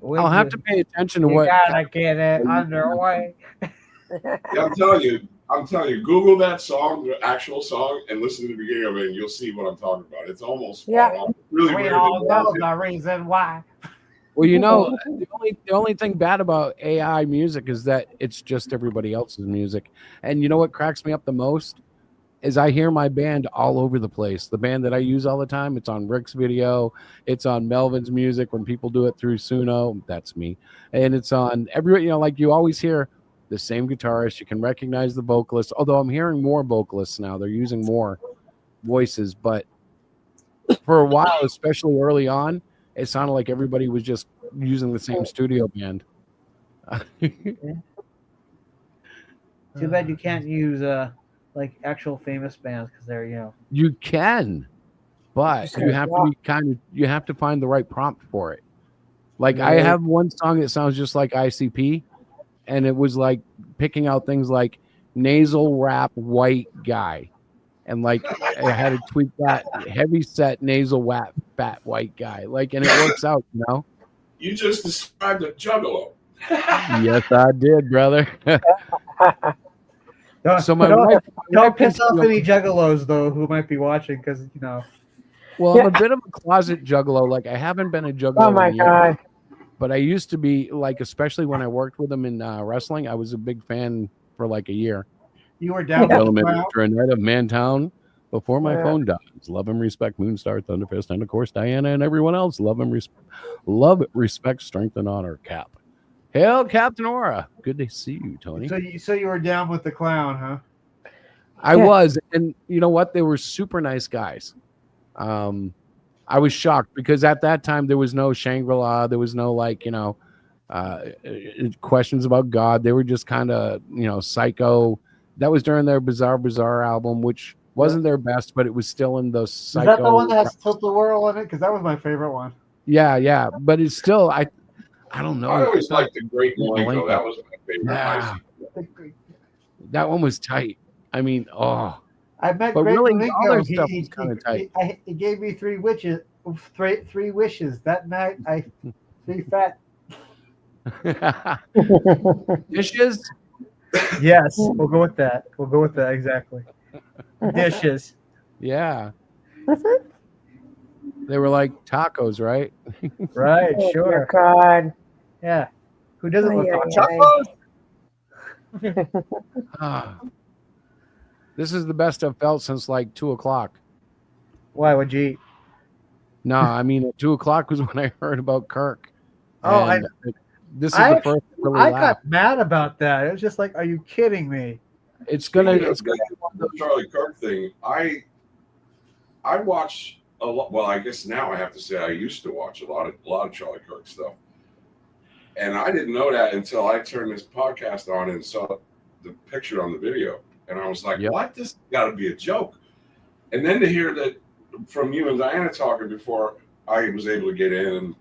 I'll have to pay attention to You what. gotta get it underway. Yeah, I'm telling you, Google that song, the actual song, and listen to the beginning of it, and you'll see what I'm talking about. It's almost spot on. Really We weird. all know the reason why. Well, you know, the only thing bad about AI music is that it's just everybody else's music. And you know what cracks me up the most is I hear my band all over the place. The band that I use all the time, it's on Rick's video, it's on Melvin's music when people do it through Suno, that's me. And it's on every, you know, like you always hear the same guitarist, you can recognize the vocalist, although I'm hearing more vocalists now. They're using more voices, but for a while, especially early on, it sounded like everybody was just using the same studio band. Too bad you can't use like actual famous bands because they're, you know. You can, but you have to be you have to find the right prompt for it. Like I have one song that sounds just like ICP, and it was like picking out things like nasal rap white guy. And like I had to tweak that heavy set nasal rap fat white guy. Like, and it works out, you know. You just described a juggalo. Yes, I did, brother. So my don't, wife, don't piss off any juggalos though who might be watching because you know. Well, I'm a bit of a closet juggalo. Like I haven't been a juggalo. Oh my in years, God. But I used to be, like, especially when I worked with them in wrestling. I was a big fan for like a year. You were down with Gentlemen, the crowd? after a night of Mantown, before my Yeah. phone dies. Love and respect, Moonstar, Thunderfist, and of course Diana and everyone else. Love, respect, strength, and honor. Cap. Hail, Captain Aura. Good to see you, Tony. So you were down with the clown, huh? I was, and you know what? They were super nice guys. I was shocked because at that time there was no Shangri-La, there was no like, you know, questions about God. They were just kind of, you know, psycho. That was during their Bizarre album, which wasn't their best, but it was still in those psycho. Is that the one that has Tilt the Whirl in it? Because that was my favorite one. Yeah, but it's still I don't know. I always liked the Great Malenko. Malenko. That was my favorite. Yeah. That one was tight. I mean, oh. I met But Great really, Malenko. all their stuff was kind of tight. He gave me three wishes. That night, I 3 fat. Dishes? Yes, we'll go with that. We'll go with that exactly. Dishes. Yeah. They were like tacos, right? Right, Oh, sure. dear God. Yeah. Who doesn't love Ay, tacos? Ah. This is the best I've felt since like 2:00. Why would you eat? No, I mean at 2:00 was when I heard about Kirk. Oh, And this is the first really I laugh. got mad about that. It was just like, are you kidding me? It's gonna. Speaking It's of gonna. the Charlie Kirk thing. I watch a lot. Well, I guess now I have to say I used to watch a lot of Charlie Kirk stuff, and I didn't know that until I turned this podcast on and saw the picture on the video, and I was like, "What? This got to be a joke." And then to hear that from you and Diana talking before I was able to get in,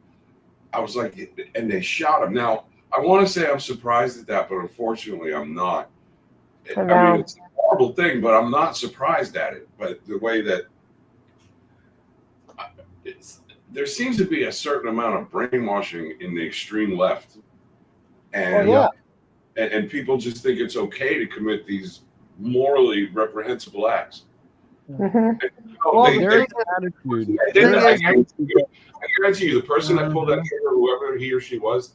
I was like, and they shot him. Now I want to say I'm surprised at that, but unfortunately I'm not. I I know. mean, it's a horrible thing, but I'm not surprised at it. But the way that there seems to be a certain amount of brainwashing in the extreme left, and and people just think it's okay to commit these morally reprehensible acts. Mhm. There is an attitude. I guarantee you, the person that pulled that trigger, whoever he or she was,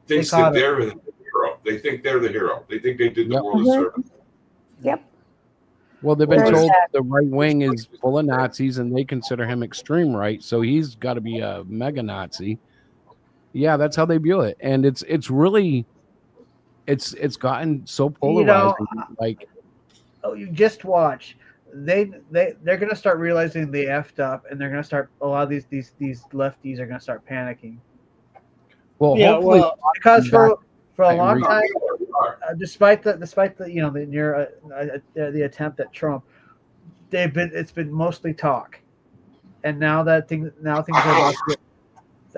thinks that they're the hero. They think they're the hero. They think they did the world a service. Yep. Well, they've been Very told sad. the right wing is full of Nazis, and they consider him extreme right, so he's got to be a mega Nazi. Yeah, that's how they view it, and it's really it's gotten so polarizing. Like, oh, you just watch. They're gonna start realizing they effed up, and they're gonna start. A lot of these lefties are gonna start panicking. well, Yeah, hopefully, well, Because for a long Read- time, despite the the near the attempt at Trump, it's been mostly talk, and now things are about to get,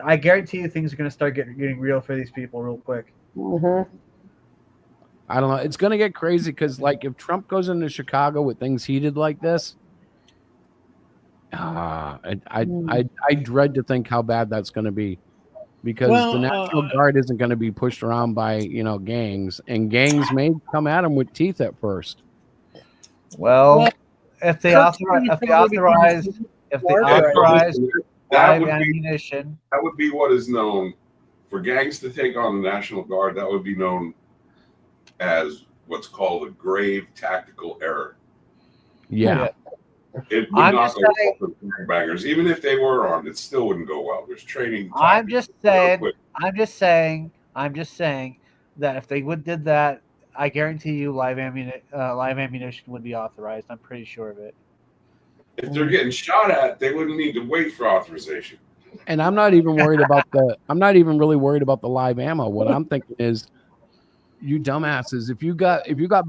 I guarantee you things are going to start getting real for these people real quick. Mm-hmm. I don't know. It's going to get crazy because, like, if Trump goes into Chicago with things heated like this, I dread to think how bad that's going to be, because the National Guard isn't going to be pushed around by gangs, and gangs may come at them with teeth at first. Well, if they authorize live ammunition, that would be what is known for gangs to take on the National Guard. That would be known as what's called a grave tactical error. Yeah. It would not go well for gangbangers. Even if they were armed, it still wouldn't go well. There's training. I'm just saying that if they did that, I guarantee you live ammunition would be authorized. I'm pretty sure of it. If they're getting shot at, they wouldn't need to wait for authorization. And I'm not even worried about I'm not even really worried about the live ammo. What I'm thinking is, you dumbasses, if you got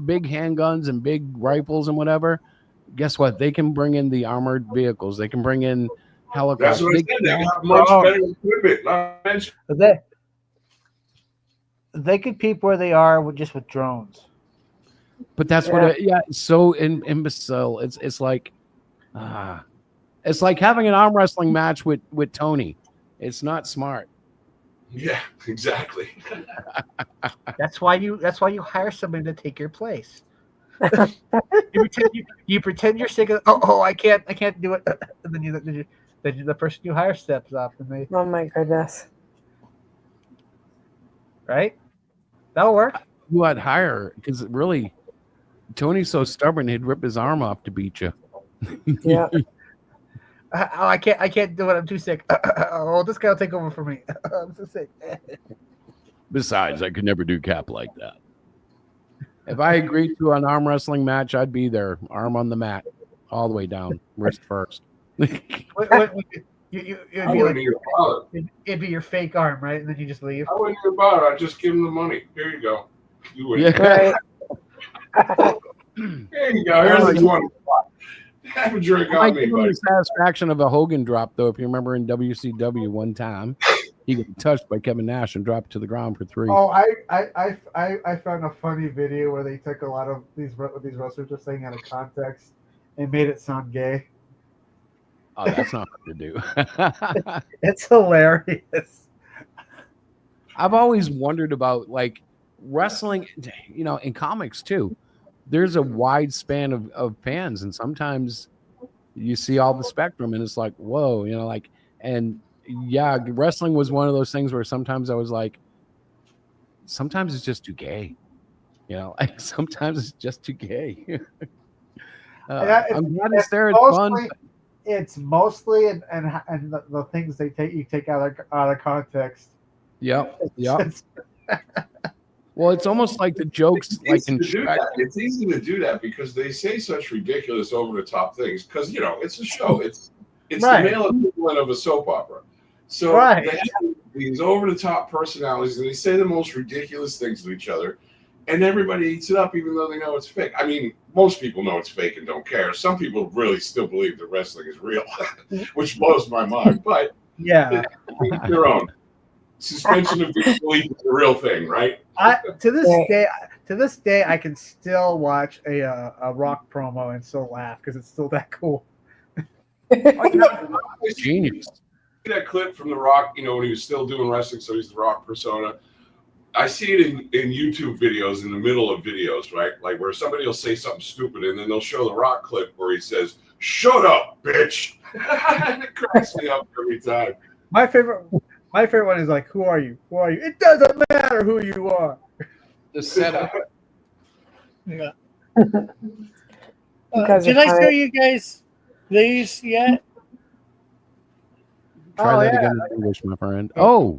big handguns and big rifles and whatever, guess what? They can bring in the armored vehicles. They can bring in helicopters. That's what I said. They have much better equipment. Not mentioned. They could peep where they are with drones. But that's what it's so imbecile. It's like having an arm wrestling match with Tony. It's not smart. Yeah, exactly. That's why you hire somebody to take your place. you pretend you're sick of. I can't do it. And then the person you hire steps up, and they. Oh my goodness! Right, that'll work. You I'd hire, because really, Tony's so stubborn he'd rip his arm off to beat you. Yeah. I can't do it. I'm too sick. This guy will take over for me. I'm so sick. Besides, I could never do Cap like that. If I agreed to an arm wrestling match, I'd be there, arm on the mat, all the way down, wrist first. It'd be your fake arm, right? And then you just leave. I wouldn't even bother. I'd just give him the money. Here you go. You win. Yeah. There you go. Here's the 20. Have a drink I on me, give him buddy. the satisfaction of a Hogan drop, though. If you remember in WCW one time, he got touched by Kevin Nash and dropped to the ground for 3. Oh, I found a funny video where they took a lot of these wrestlers just saying out of context and made it sound gay. Oh, that's not hard to do. It's hilarious. I've always wondered about, like, wrestling, in comics too. There's a wide span of fans, and sometimes you see all the spectrum, and it's like, whoa, and yeah, wrestling was one of those things where sometimes I was like, sometimes it's just too gay, like sometimes it's just too gay. I'm glad it's there. It's fun. It's mostly and the things you take out of context. Yep. Well, it's almost like the jokes, like in Shrek. It's easy to do that because they say such ridiculous, over the top things. Because it's a show. It's Right. the male equivalent of a soap opera. So Right. they have these over the top personalities, and they say the most ridiculous things to each other, and everybody eats it up, even though they know it's fake. I mean, most people know it's fake and don't care. Some people really still believe that wrestling is real, which blows my mind. But Yeah, each their own. suspension of disbelief is a real thing, right? To this day, I can still watch a Rock promo and still laugh because it's still that cool. Genius. That clip from The Rock, when he was still doing wrestling, so he's the Rock persona. I see it in YouTube videos in the middle of videos, right? Like where somebody will say something stupid and then they'll show the Rock clip where he says, "Shut up, bitch." It cracks me up every time. My favorite one is like, "Who are you? Who are you? It doesn't matter who you are." The setup. Yeah. Because Did of I how show it- you guys these yet? Try that again in English, my friend. Oh,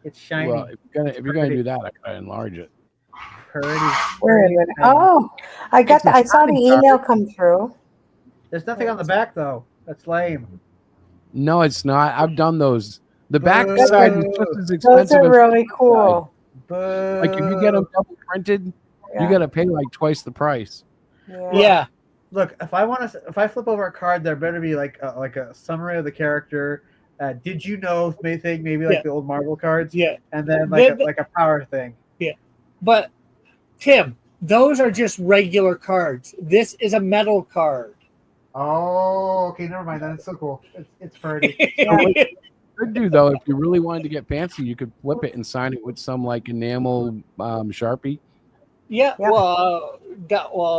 It's shiny. well, if you're gonna do that, I gotta enlarge it. Where is it? Oh, I got. I saw the email come through. There's nothing on the back though. That's lame. No, it's not. I've done those. The back Boo. side is just as Those expensive. are as really the cool. side. Like if you get them double printed, Yeah. you gotta pay like twice the price. Yeah. Look, if I flip over a card, there better be like a summary of the character. Did you know thing? Maybe like Yeah. the old Marvel cards. Yeah. And then The- like a power thing. Yeah. But Tim, those are just regular cards. This is a metal card. Oh, okay, never mind. Then it's so cool. It's pretty. Could do though if you really wanted to get fancy, you could flip it and sign it with some like enamel Sharpie. Yeah, well,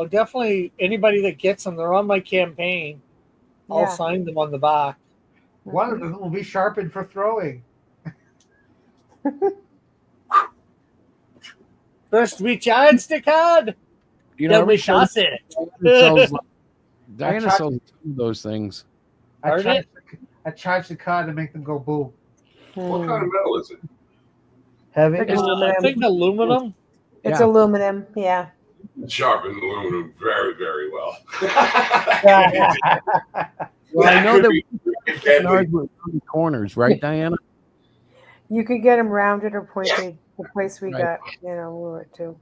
definitely anybody that gets them, they're on my campaign. I'll Yeah. sign them on the back. One of them will be sharpened for throwing. First we charge the card, You know, then every we show toss it. Diana I sells those things. Pardon I charge the card to make them go boom. What kind of metal is it? Heavy. I think aluminum. It's Yeah. aluminum. Yeah. Sharpened aluminum very, very well. Well, I know could that be we deadly. ours with corners, right, Diana? You could get them rounded or pointed. The place we Right. got, we were too.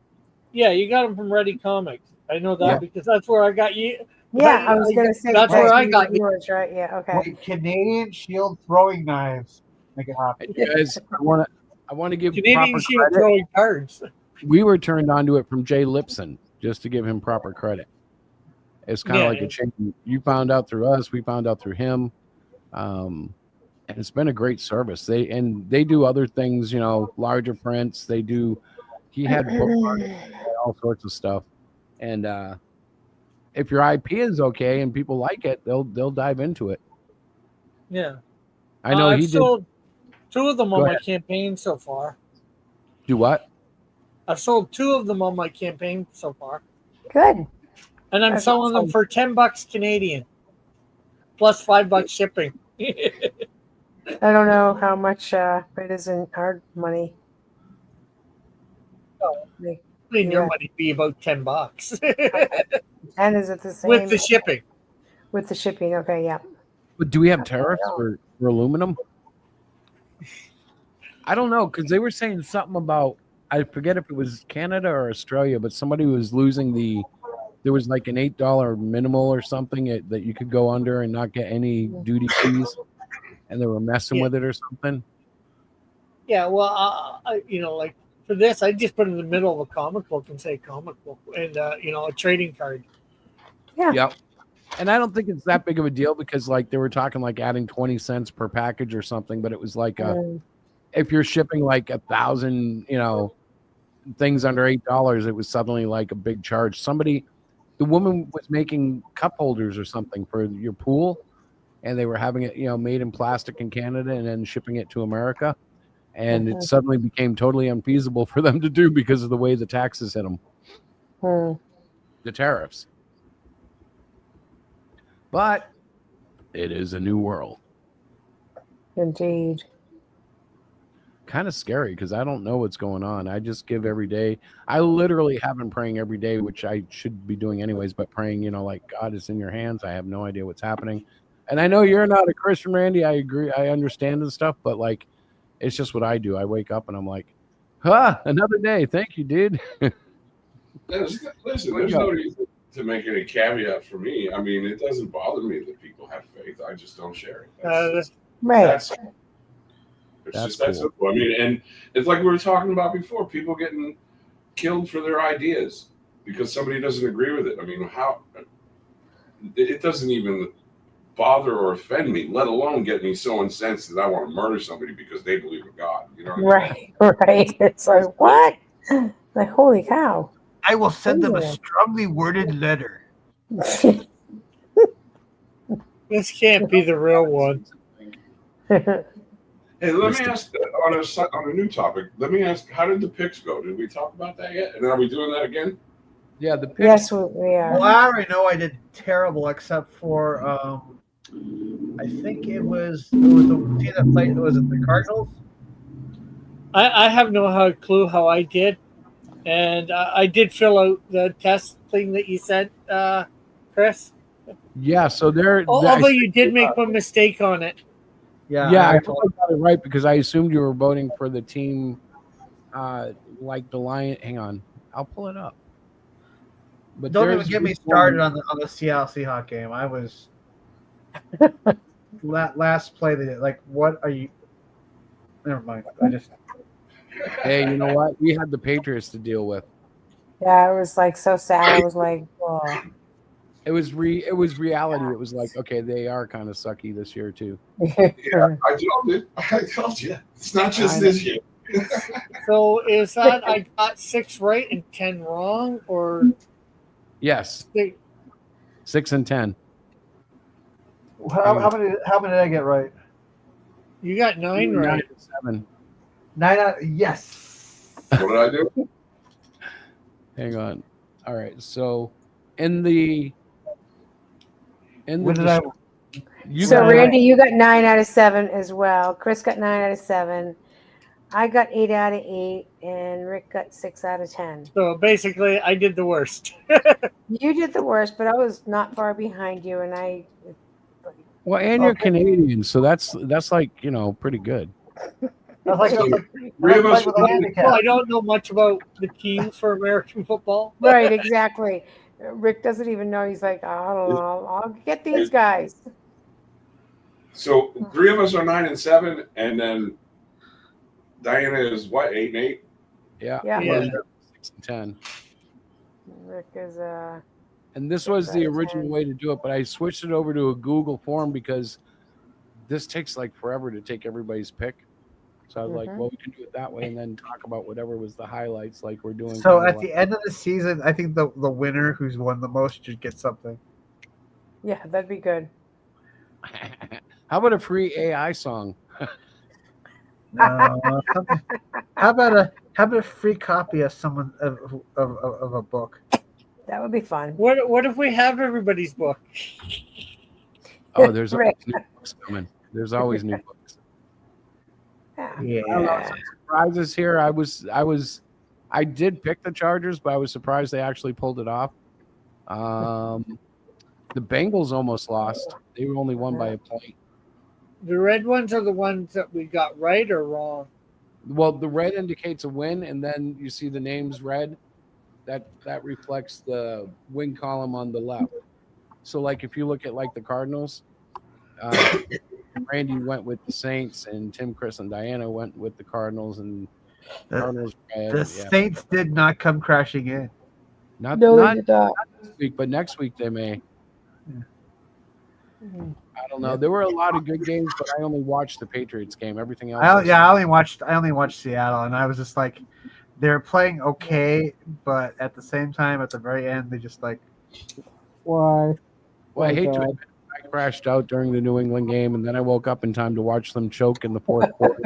Yeah, you got them from Ready Comics. I know that Yeah. because that's where I got you. Yeah, I was gonna say that's where I got you. yours, right? Yeah. Okay. Wait, Canadian Shield throwing knives. Make it happen. You guys, I want to give Canadian proper Shield credit. throwing cards. We were turned on to it from Jay Lipson, just to give him proper credit. It's kind of Yeah, like yeah. a chain. You found out through us, we found out through him, and it's been a great service. They do other things, larger prints. They do. He had bookmarks, all sorts of stuff, and if your IP is okay and people like it, they'll dive into it. Yeah. I know I've he did. sold 2 of them Go on my ahead. campaign so far. Do what? I've sold 2 of them on my campaign so far. Good. And I'm That's selling them awesome. for $10 Canadian, plus $5 shipping. I don't know how much it is in our money. Like, In your Yeah. money, be about $10 and is it the same with the shipping. With the shipping, okay, yeah. But do we have tariffs for aluminum? I don't know, because they were saying something about, I forget if it was Canada or Australia, but somebody was losing there was like an $8 minimal or something that you could go under and not get any duty fees, and they were messing Yeah. with it or something. Yeah, well, like for this, I just put it in the middle of a comic book and say comic book, and a trading card. Yeah. Yep. And I don't think it's that big of a deal because like they were talking like adding 20 cents per package or something, but it was like if you're shipping like 1,000, things under $8, it was suddenly like a big charge. The woman was making cup holders or something for your pool, and they were having it, made in plastic in Canada and then shipping it to America. And it suddenly became totally unfeasible for them to do because of the way the taxes hit them, the tariffs. But it is a new world. Indeed. Kind of scary because I don't know what's going on. I just give every day. I literally have been praying every day, which I should be doing anyways, but praying, like God is in your hands. I have no idea what's happening. And I know you're not a Christian, Randy. I agree. I understand and stuff, but like, it's just what I do. I wake up and I'm like, another day. Thank you, dude. Listen, there's no reason to make any caveat for me. I mean, it doesn't bother me that people have faith. I just don't share it. Right. That's, It's That's just that cool. simple. I mean, and it's like we were talking about before, people getting killed for their ideas because somebody doesn't agree with it. I mean, how it doesn't even bother or offend me, let alone get me so incensed that I want to murder somebody because they believe in God. You know what I mean? Right. It's like, what? Like, holy cow. I will send them a Yeah. strongly worded letter. This can't be the real one. Hey, let me ask on a new topic. Let me ask, how did the picks go? Did we talk about that yet? And are we doing that again? Yeah, the picks. Yes, we are. Well, I already know I did terrible, except for I think it was the team that played. Was it the Cardinals? I have no clue how I did, and I did fill out the test thing that you sent, Chris. Yeah, so there. Although you did make one mistake on it. Yeah, I hope I got it right because I assumed you were voting for the team, like the Lion. Hang on, I'll pull it up. But Don't even there's get me week started one. on the Seattle Seahawks game. I was last play. Like, what are you? Never mind. I just. Hey, you know what? We had the Patriots to deal with. Yeah, it was like so sad. I was like, oh. It was reality. It was like, okay, they are kind of sucky this year too. Yeah, I told you. I told you. It's not just this year. So is that I got 6 right and 10 wrong, or Yes, they, 6 and 10. How many did I get right? you got 9 right? 9 and 7. 9 out. Yes. What did I do? Hang on. All right. So in the When did I? So Randy, you got 9 out of 7 as well. Chris got 9 out of 7. I got 8 out of 8, and Rick got 6 out of 10. So basically, I did the worst. You did the worst, but I was not far behind you, and I. Well, and you're Canadian, so that's like, pretty good. That's like, Three of us with a handicap. Well, I don't know much about the teams for American football. Right, exactly. Rick doesn't even know. He's like, I don't know. I'll get these guys. So 3 of us are 9 and 7, and then Diana is what, 8 and 8? Yeah. Yeah. Yeah. 6 and 10. Rick is And this was the 6 out of original 10. way to do it, but I switched it over to a Google form because this takes like forever to take everybody's pick. So I was like, well, we can do it that way and then talk about whatever was the highlights like we're doing. So at the end of the season, I think the winner who's won the most should get something. Yeah, that'd be good. How about a free AI song? No, how about a free copy of someone of a book? That would be fun. What if we have everybody's book? Oh, there's always Rick. new books coming. There's always new books. Yeah. I don't know, some surprises here. I did pick the Chargers, but I was surprised they actually pulled it off. The Bengals almost lost. They were only won by a point. The red ones are the ones that we got right or wrong. Well, the red indicates a win, and then you see the names red. That reflects the win column on the left. So, like, if you look at like the Cardinals, Randy went with the Saints, and Tim, Chris, and Diana went with the Cardinals, and Cardinals red. The Saints did not come crashing in. Not No, not they did not. this week, but next week they may. Mhm. I don't know. There were a lot of good games, but I only watched the Patriots game. Everything else. I only watched Seattle, and I was just like, they're playing okay, but at the same time, at the very end, they just like, why? Well, I hate to God. admit it, I crashed out during the New England game, and then I woke up in time to watch them choke in the fourth quarter.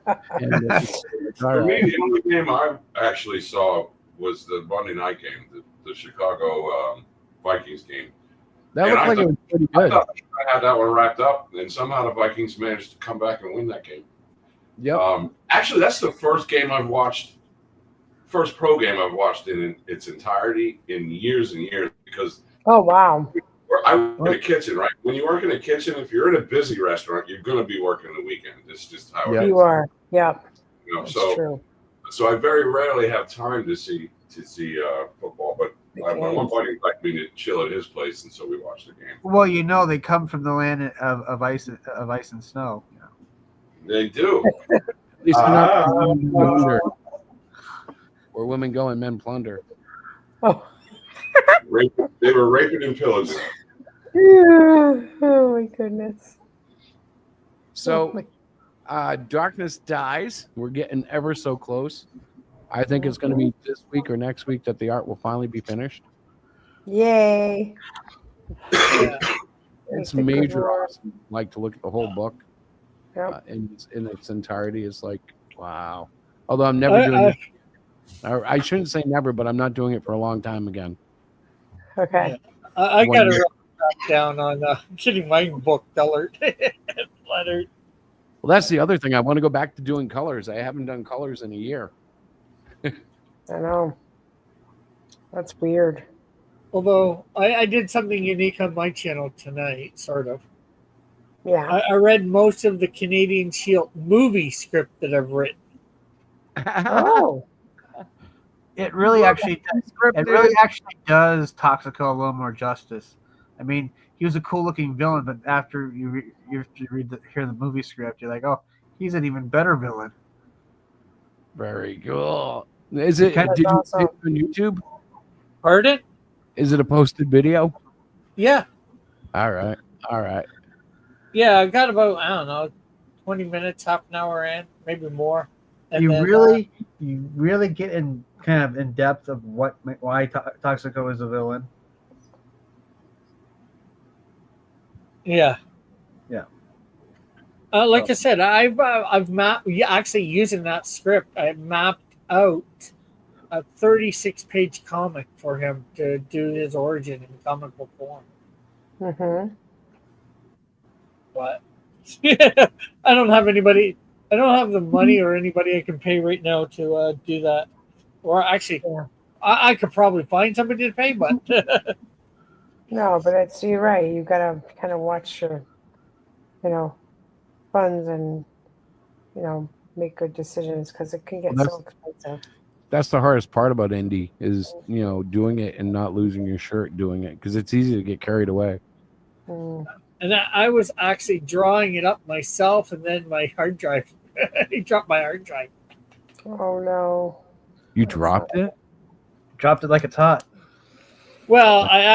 And it's all For me, right. the only game I actually saw was the Monday night game, the Chicago Vikings game. That And looked I like it thought- was pretty I good. thought I had that one wrapped up, and somehow the Vikings managed to come back and win that game. Yep. Actually, that's the first game I've watched, first pro game I've watched in its entirety in years and years, because Oh wow. I work in a kitchen, right? When you work in a kitchen, if you're in a busy restaurant, you're going to be working the weekend. It's just how it is. You are. Yep. You know, That's so true. I very rarely have time to see football. But at one point, he invited me to chill at his place, and so we watched the game. Well, they come from the land of ice and snow. They do. At least they're not plunder. Where women go and men plunder. Oh. They were raping and pillaging. Oh my goodness. So, Darkness Dies. We're getting ever so close. I think it's going to be this week or next week that the art will finally be finished. Yay. It's major awesome. Like to look at the whole book in its entirety. It's like, wow. Although I'm never doing it. I shouldn't say never, but I'm not doing it for a long time again. Okay. I got to write down on getting my book colored. Lettered. Well, that's the other thing. I want to go back to doing colors. I haven't done colors in a year. I know. That's weird. Although I did something unique on my channel tonight, sort of. Yeah. I read most of the Canadian Shield movie script that I've written. Oh. It really actually does Toxico a little more justice. I mean, he was a cool looking villain, but after you hear the movie script, you're like, oh, he's an even better villain. Very cool. Is it? That's Did you awesome. see it on YouTube? Pardon? Is it a posted video? Yeah. All right. Yeah, I got about, I don't know, 20 minutes, half an hour in, maybe more. And You then, really get in kind of in depth of why Toxico is a villain. Yeah. Yeah. Like I said, I've mapped, actually using that script, I mapped out a 36-page comic for him to do his origin in comic book form. Mm-hmm. But I don't have the money or anybody I can pay right now to do that. Or actually, I could probably find somebody to pay, but No, but you're right. You gotta kind of watch your, funds and, make good decisions because it can get so expensive. That's the hardest part about indie is, doing it and not losing your shirt doing it because it's easy to get carried away. Mm. and I was actually drawing it up myself, and then my hard drive, he dropped my hard drive. Oh no! You dropped it? Dropped it like it's hot. Well, I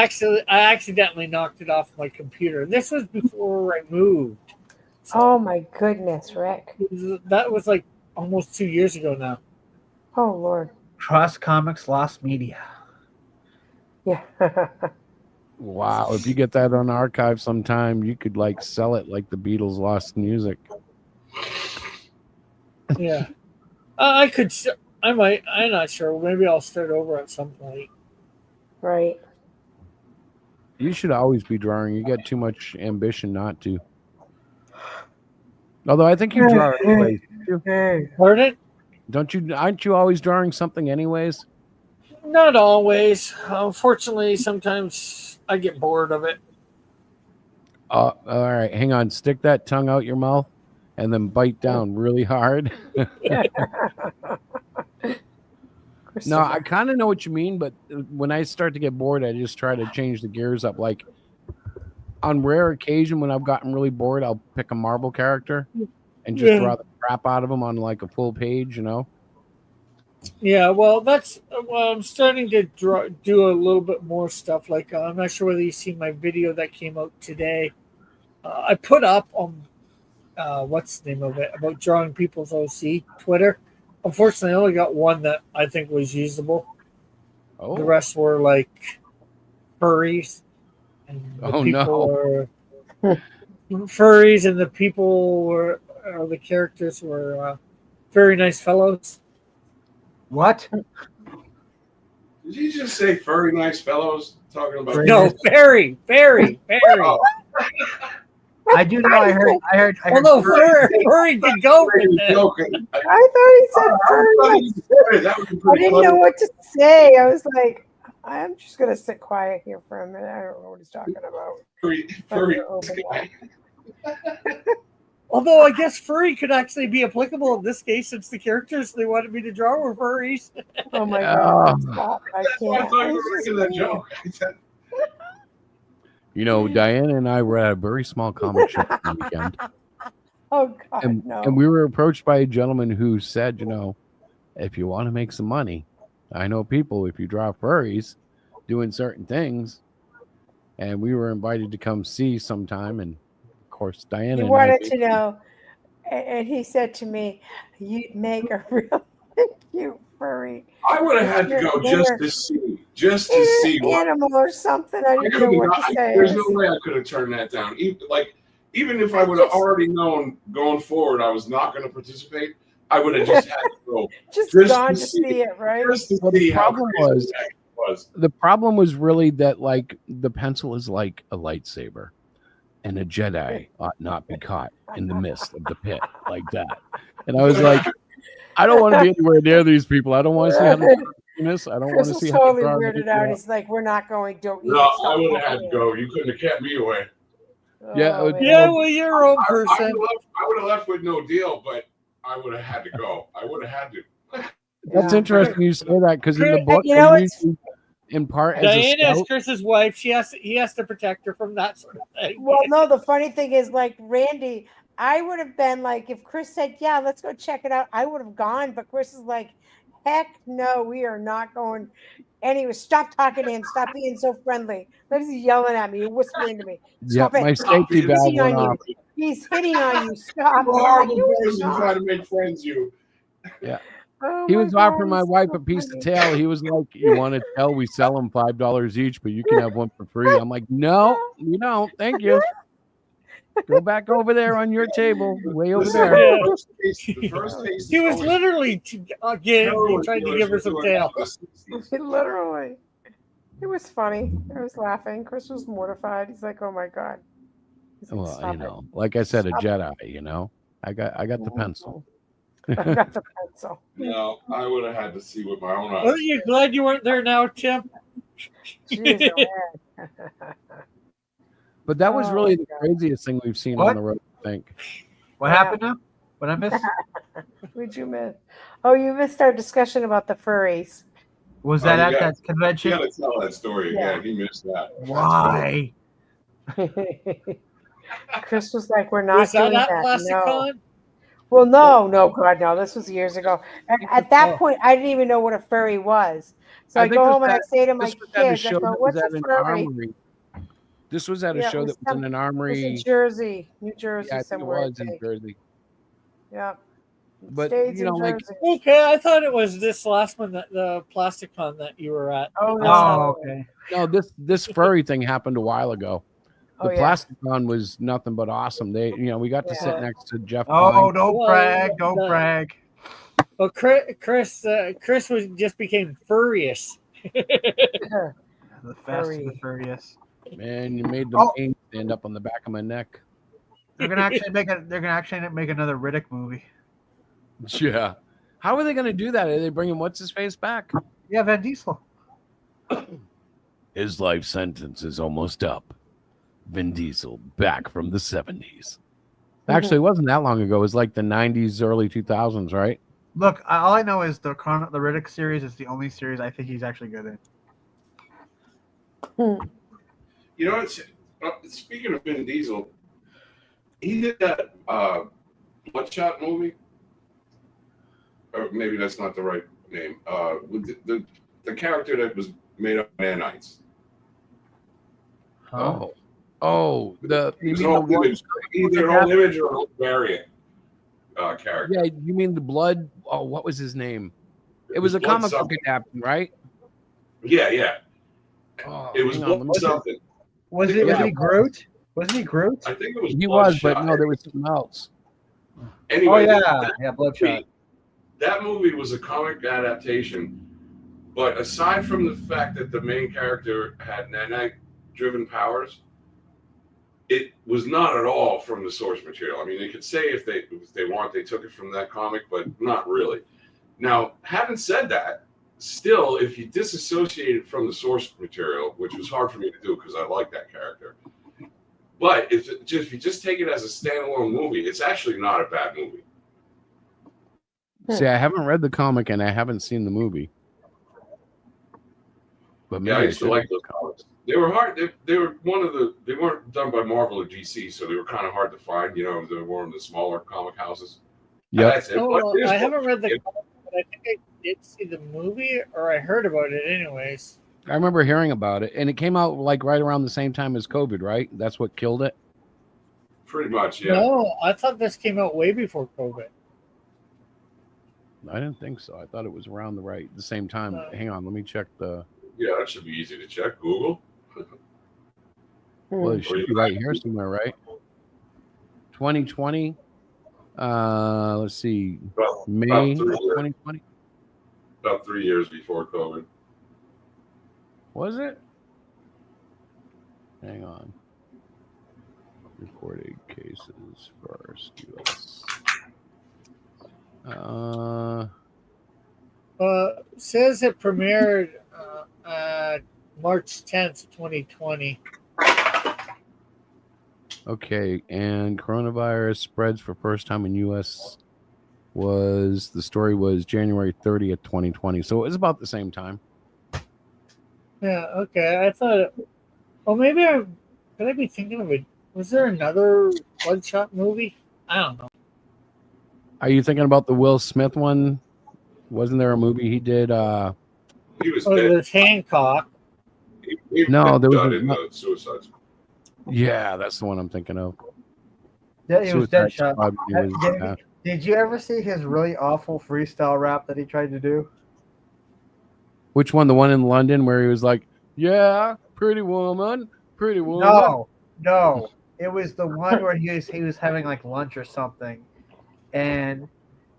accidentally knocked it off my computer. This was before I moved. Oh my goodness, Rick! That was like almost 2 years ago now. Oh Lord! Trust Comics Lost Media. Yeah. Wow. If you get that on archive sometime, you could sell it like the Beatles lost music. Yeah. I could. I might. I'm not sure. Maybe I'll start over at some point. Right. You should always be drawing. You got too much ambition not to. Although I think you draw anyways. Pardon? Aren't you always drawing something anyways? Not always. Unfortunately, sometimes I get bored of it. All right. Hang on. Stick that tongue out your mouth and then bite down really hard. No, I kind of know what you mean, but when I start to get bored, I just try to change the gears up. Like on rare occasion, when I've gotten really bored, I'll pick a Marvel character and just draw the crap out of them on a full page, Yeah, well, I'm starting to do a little bit more stuff. I'm not sure whether you see my video that came out today. I put up on what's the name of it, about drawing people's OC Twitter. Unfortunately, I only got one that I think was usable. Oh. The rest were furries. And furries, and the people the characters were very nice fellows. What? Did you just say furry nice fellows talking about? No, very. Oh. I do know. I heard. Although furry can go with it. I thought he said furry. I didn't know what to say. I was like, I'm just gonna sit quiet here for a minute. I don't know what he's talking about. Furry. Although I guess furry could actually be applicable in this case, since the characters they wanted me to draw were furries. Oh my god! Stop. I That's why I can't. thought you were making that joke. Diana and I were at a very small comic shop this weekend. Oh God, and, no. and we were approached by a gentleman who said, if you want to make some money, I know people, if you draw furries doing certain things, and we were invited to come see sometime. And of course, Diana He and I wanted to know, and he said to me, "You'd make a real cute furry." I would have had to go just to see what animal or something. I didn't know what to say. there's no way I could have turned that down. Even if I would have already known going forward I was not going to participate, I would have just had to go. just gone to see it, right? Just to Well, see the how problem crazy that was. the problem was really that like the pencil is like a lightsaber, and a Jedi ought not be caught in the mist of the pit like that. And I was like, I don't want to be anywhere near these people. I don't want to see how they penis. I don't want Chris to was see totally how they weirded out. He's like, "We're not going. Don't eat No, it. I Stop would have had talking." to go. You couldn't have kept me away. Yeah, Oh, Yeah, well, you're your own I person. would have left with no deal, but I would have had to go. I would have had to. That's Yeah. interesting you say that because in the Chris- book, You know, they it's- use you in part as a Diana is scout. Chris's wife. He has to protect her from that sort of thing. Well, no, the funny thing is, like Randy, I would have been like, if Chris said, "Yeah, let's go check it out," I would have gone. But Chris is like, "Heck no, we are not going." And he was, "Stop talking to him. Stop being so friendly." Then he's yelling at me, whispering to me. Yep, Stop it. my safety He's valve hitting went on you. off. He's hitting on you. Stop. You I'm like, horrible "You are person not." trying to make friends. You. Oh He my was God, offering my it's wife so a piece funny. of tail. He was like, "You want a tail? We sell them $5 each, but you can have one for free." I'm like, "No, you don't. Thank you. Go back over there on your table, way over there." Yeah. The first taste He is was always- literally again Heroin trying to dealers give her were some doing tail. that in the 60s. Literally. It was funny. I was laughing. Chris was mortified. He's like, "Oh my God." He's like, Well, "Stop it." like I said, a Stop. Jedi. I got the pencil. I got the pencil. No, I would have had to see with my own eyes. Aren't you glad you weren't there now, Tim? Jeez, oh, man. But that was Oh, really the God. craziest thing we've seen What? on the road. I think. What happened now? What I missed? What'd you miss? Oh, you missed our discussion about the furries. Was Oh, that you at got- that convention? You gotta tell that story Yeah. again. He missed that. Why? Chris was like, "We're not Was that doing at that." No. Plasticon? Well, no, God, no. This was years ago. At that Oh. point, I didn't even know what a furry was. So I I think go this home and I was say to my This was at a kids, show I go, that was "What's at a an furry?" armory. This was at a Yeah, it show was that was in an It was armory. in Jersey, New Jersey, Yeah, I think it somewhere. was in Jersey. Yeah. But, States you know, in like- Jersey. Okay, I thought it was this last one, that the Plasticon that you were at. Oh, no. Oh, okay. No, this furry thing happened a while ago. The Oh, yeah. Plasticon was nothing but awesome. We got to sit Yeah. next to Jeff. Oh, Pine. don't Well, brag. Don't the- brag. Well, Chris was just became furious. The fast and the Furry. furious. Man, you made the Oh. veins stand up on the back of my neck. They're gonna actually make another Riddick movie. Yeah. How are they going to do that? Are they bringing what's his face back? Yeah, Van Diesel. His life sentence is almost up. Vin Diesel back from the 70s. Actually, it wasn't that long ago. It was like the 90s, early 2000s, right? Look, all I know is the Riddick series is the only series I think he's actually good in. You know what? Speaking of Vin Diesel, he did that Bloodshot movie. Or maybe that's not the right name. With the character that was made up of nanites. Oh, you It mean was the all one? image, either an old image or an old variant character. Yeah, you mean the blood? Oh, what was his name? It was a Blood comic book something. adaptation, right? Yeah. Oh, It was hang on, let Blood me- something. Was it- was he Groot? Wasn't he Groot? I think it was. He was, but Bloodshot. no, there was something else. Anyway, Yeah, Bloodshot. that movie was a comic adaptation, but aside from the fact that the main character had nanite-driven powers, it was not at all from the source material. I mean, they could say if they want, they took it from that comic, but not really. Now, having said that, still, if you disassociate it from the source material, which was hard for me to do because I like that character, but if you just take it as a standalone movie, it's actually not a bad movie. See, I haven't read the comic and I haven't seen the movie. But Yeah, I maybe used to should. like those comics. They were hard. They were one of the. They weren't done by Marvel or DC, so they were kind of hard to find. You know, they were one of the smaller comic houses. Yep. That's it. Oh, But it is I haven't read the it- comic, but I think I did see the movie, or I heard about it anyways. I remember hearing about it, and it came out like right around the same time as COVID, right? That's what killed it. Pretty much, yeah. No, I thought this came out way before COVID. I didn't think so. I thought it was around the same time. Hang on, let me check the. Yeah, that should be easy to check. Google. Well, it should be right here somewhere, right? 2020. Let's see, May 2020. About 3 years before COVID. Was it? Hang on. Reported cases first. US. Says it premiered March 10th, 2020. Okay, and coronavirus spreads for first time in U.S. The story was January 30th, 2020. So it was about the same time. Yeah, okay. I thought, maybe could I be thinking of it? Was there another Bloodshot movie? I don't know. Are you thinking about the Will Smith one? Wasn't there a movie he did? He was with Hancock. He No, was there was done a- in the Suicide Squad. Yeah, that's the one I'm thinking of. Yeah, he was Suicide Deadshot. Squad, he was, Did you ever see his really awful freestyle rap that he tried to do? Which one? The one in London where he was like, "Yeah, pretty woman, pretty woman." No. It was the one where he was having like lunch or something, and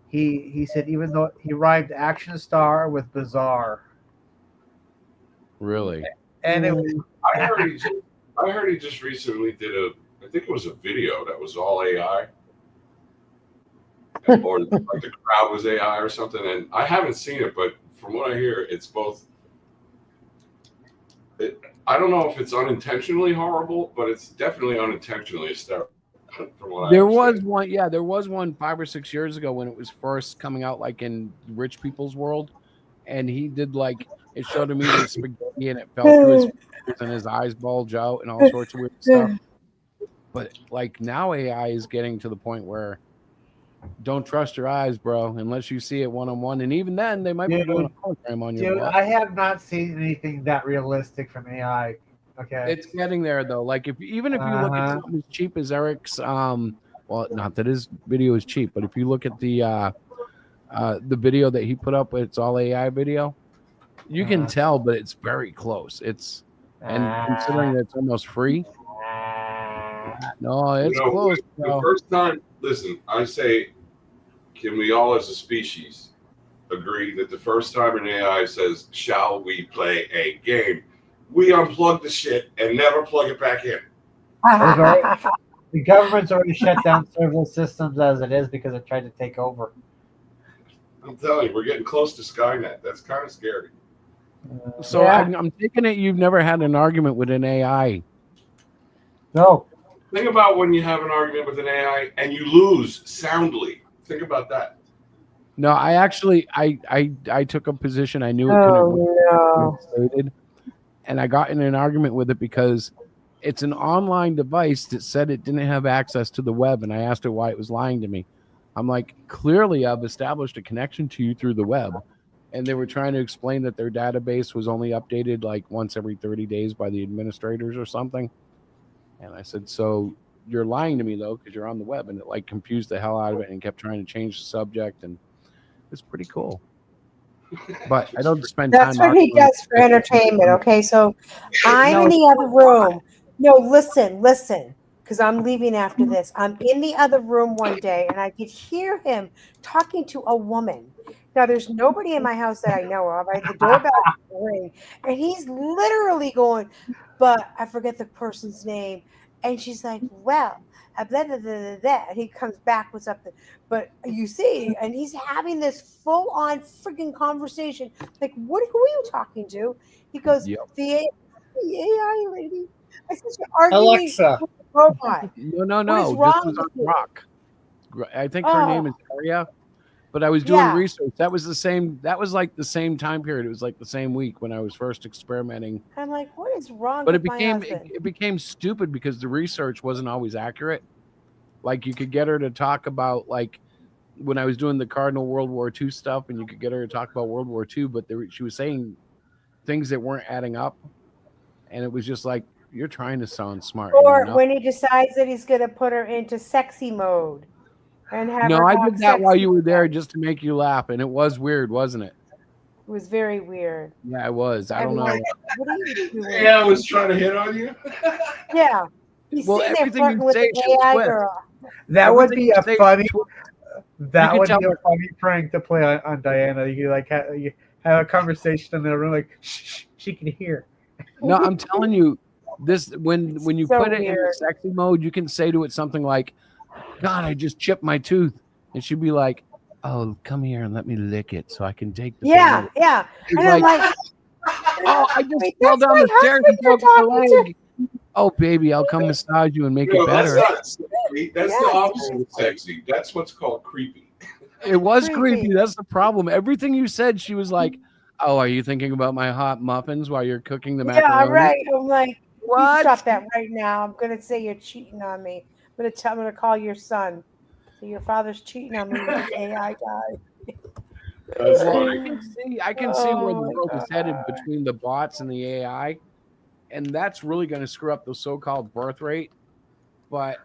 he said even though he rhymed action star with bizarre, Really? and it was I heard he just recently did I think it was a video that was all AI. Or like the crowd was AI or something. And I haven't seen it, but from what I hear, it's both. I don't know if it's unintentionally horrible, but it's definitely unintentionally hysterical. From what There I was one, yeah, there was one 5 or 6 years ago when it was first coming out, like in rich people's world, and he did like it showed him eating spaghetti and it fell through his fingers and his eyes bulge out and all sorts of weird stuff. But like now AI is getting to the point where don't trust your eyes, bro, unless you see it one on one, and even then they might be doing a hologram on your Dude, butt. I have not seen anything that realistic from AI. Okay, It's getting there though. Like if you look at something as cheap as Eric's, well, not that his video is cheap, but if you look at the video that he put up, it's all AI video. You can tell, but it's very close. And considering that it's almost free, no, it's close. The Bro. first time, listen, I say, can we all as a species agree that the first time an AI says, "Shall we play a game?" we unplug the shit and never plug it back in. The government's already shut down several systems as it is because it tried to take over. I'm telling you, we're getting close to Skynet. That's kind of scary. So I'm taking it you've never had an argument with an AI. No. Think about when you have an argument with an AI and you lose soundly. Think about that. No, I actually I took a position I knew it couldn't and I got in an argument with it because it's an online device that said it didn't have access to the web, and I asked it why it was lying to me. I'm like, clearly I've established a connection to you through the web. And they were trying to explain that their database was only updated like once every 30 days by the administrators or something. And I said, so you're lying to me though, because you're on the web. And it like confused the hell out of it and kept trying to change the subject. And it's pretty cool. But I don't spend time. That's what he does for entertainment. Okay, so I'm in the other room. No, listen, because I'm leaving after this. I'm in the other room one day, and I could hear him talking to a woman. Now, there's nobody in my house that I know of. The doorbell ring, and he's literally going, but I forget the person's name. And she's like, well, blah, blah, blah, blah, blah. And he comes back with something. But you see, and he's having this full-on freaking conversation. Like, who are you talking to? He goes, the AI lady. I said, you're arguing Alexa. with a robot. No. What is This wrong was on with you? Rock. I think her name is Aria. But I was doing Yeah. research. That was the same. That was like the same time period. It was like the same week when I was first experimenting. I'm like, what is wrong But with it my became husband? it became stupid because the research wasn't always accurate. Like you could get her to talk about like when I was doing the Cardinal World War II stuff, and you could get her to talk about World War II, but she was saying things that weren't adding up, and it was just like you're trying to sound smart. and Or you're not. when he decides that he's going to put her into sexy mode and have No, her I talk did that while sexy you were there stuff. just to make you laugh, and it was weird, wasn't it? It was very weird. Yeah, it was. I I'm don't know. like, what are you doing? Yeah, I was trying to hit on you. Yeah. He's Well, sitting there everything you flirting with say the should AI twist. girl. That would Everything be you a say funny. should twist. That You would could be tell a funny prank to play on Diana. You could, like have a conversation in the room, like shh, she can hear. No, I'm telling you, this when you So put it in the weird. sexy mode, you can say to it something like, "God, I just chipped my tooth," and she'd be like, "Oh, come here and let me lick it so I can take the Yeah, pain." yeah. It's And I'm like, like, "Oh, I just wait, fell that's down my the stairs husband and you're broke my talking to. leg." Oh, baby, I'll come massage you and make No, it that's better. not sexy. That's Yes, the opposite of sexy. That's what's called creepy. It was creepy. creepy. That's the problem. Everything you said, she was like, "Oh, are you thinking about my hot muffins while you're cooking the Yeah, macaroni?" right. I'm like, you What? stop that right now. I'm gonna say you're cheating on me. I'm gonna call your son. So your father's cheating on me with the AI guy. That's Well, funny. I can see where Oh the my world is headed God. between the bots and the AI, and that's really going to screw up the so-called birth rate. But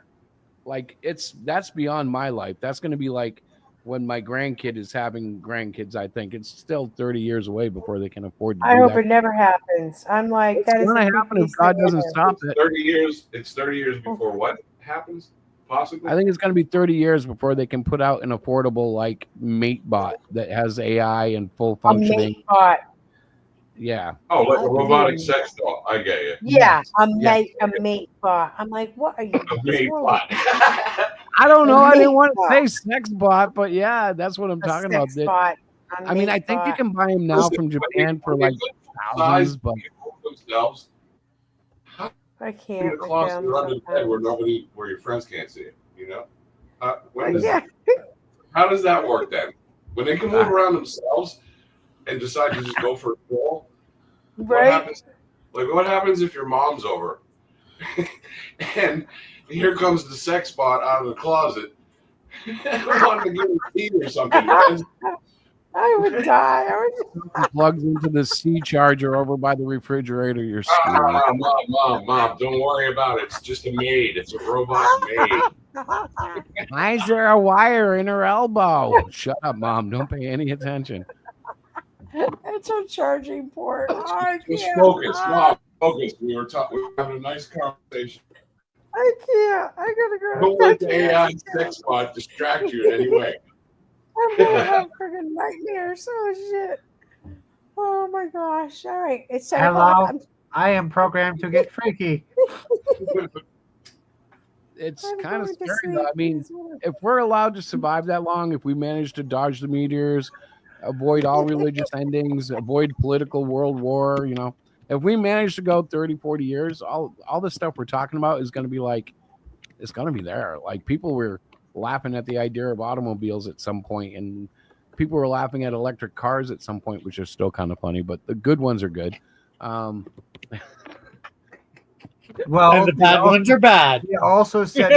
like, that's beyond my life. That's going to be like when my grandkid is having grandkids. I think it's still 30 years away before they can afford to I do hope that. it never happens. I'm like, It's that is going the to happen if creepiest God thing doesn't ever. stop it. 30 years. It's 30 years before what happens? Possibly. I think it's going to be 30 years before they can put out an affordable like mate bot that has AI and full A functioning. mate bot. Yeah. Oh, like a robotic Really? sex doll. I get you. Yeah, Yes. a mate bot. I'm like, what are you? A mate wrong bot. I don't know. A I didn't mate want to bot. say sex bot, but yeah, that's what I'm A talking about. sex bot. A I mean, I mate think you bot. can buy them now Listen, from when Japan for when like size thousands, but themselves I in can't the with closet them or under the bed where sometimes. where your friends can't see it. You know. When does, Yeah. How does that work then? When they can move around themselves and decide to just go for a stroll, what Right? happens? Like, what happens if your mom's over and here comes the sex bot out of the closet, wanting to give her tea or something? I would die. I would. plugs into the C charger over by the refrigerator. You're screwed. Mom, don't worry about it. It's just a maid. It's a robot maid. Why is there a wire in her elbow? Shut up, Mom. Don't pay any attention. It's a charging port. I Just can't. focus, Mom. Focus. We were having a nice conversation. I can't. I gotta go. Don't let the AI sex bot distract you in any way. I'm gonna have freaking nightmares. Oh shit. Oh my gosh. All right. It's 10 o'clock. Hello, I am programmed to get freaky. It's I'm kind of going to scary, sleep. though. I mean, if we're allowed to survive that long, if we manage to dodge the meteors, avoid all religious endings, avoid political world war, if we manage to go 30, 40 years, all the stuff we're talking about is going to be like, it's going to be there. Like people were laughing at the idea of automobiles at some point, and people were laughing at electric cars at some point, which is still kind of funny, but the good ones are good. Well, And the bad ones are bad. He also said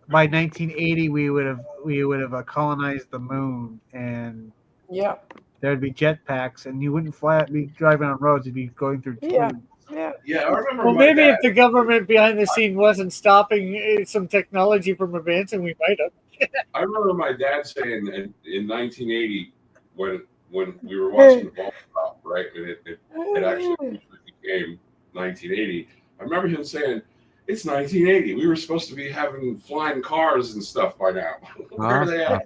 by 1980 we would have colonized the moon, and Yep. there'd be jetpacks, and you wouldn't be driving on roads; you'd be going through Yeah. tubes. Yeah. Yeah, I remember. Well, my maybe dad. if the government behind the scene wasn't stopping some technology from advancing, we might have. I remember my dad saying in 1980 when we were watching the ball drop, right, and it actually became 1980. I remember him saying, "It's 1980. We were supposed to be having flying cars and stuff by now. Where are they at?"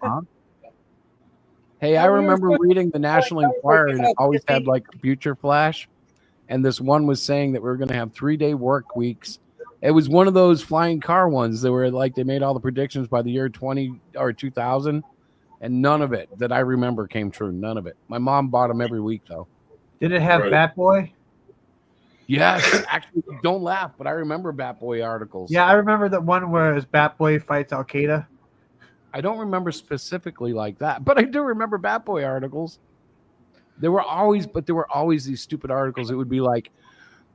Hey, I remember reading the National Enquirer, and it always had like Future Flash, and this one was saying that we were going to have 3-day work weeks. It was one of those flying car ones that were like they made all the predictions by the year 20 or 2000, and none of it that I remember came true. None of it. My mom bought them every week, though. Did it have Right. Batboy? Yes, actually, don't laugh, but I remember Batboy articles. Yeah, I remember the one where it was Batboy fights Al Qaeda. I don't remember specifically like that, but I do remember Bat Boy articles. There were always these stupid articles. It would be like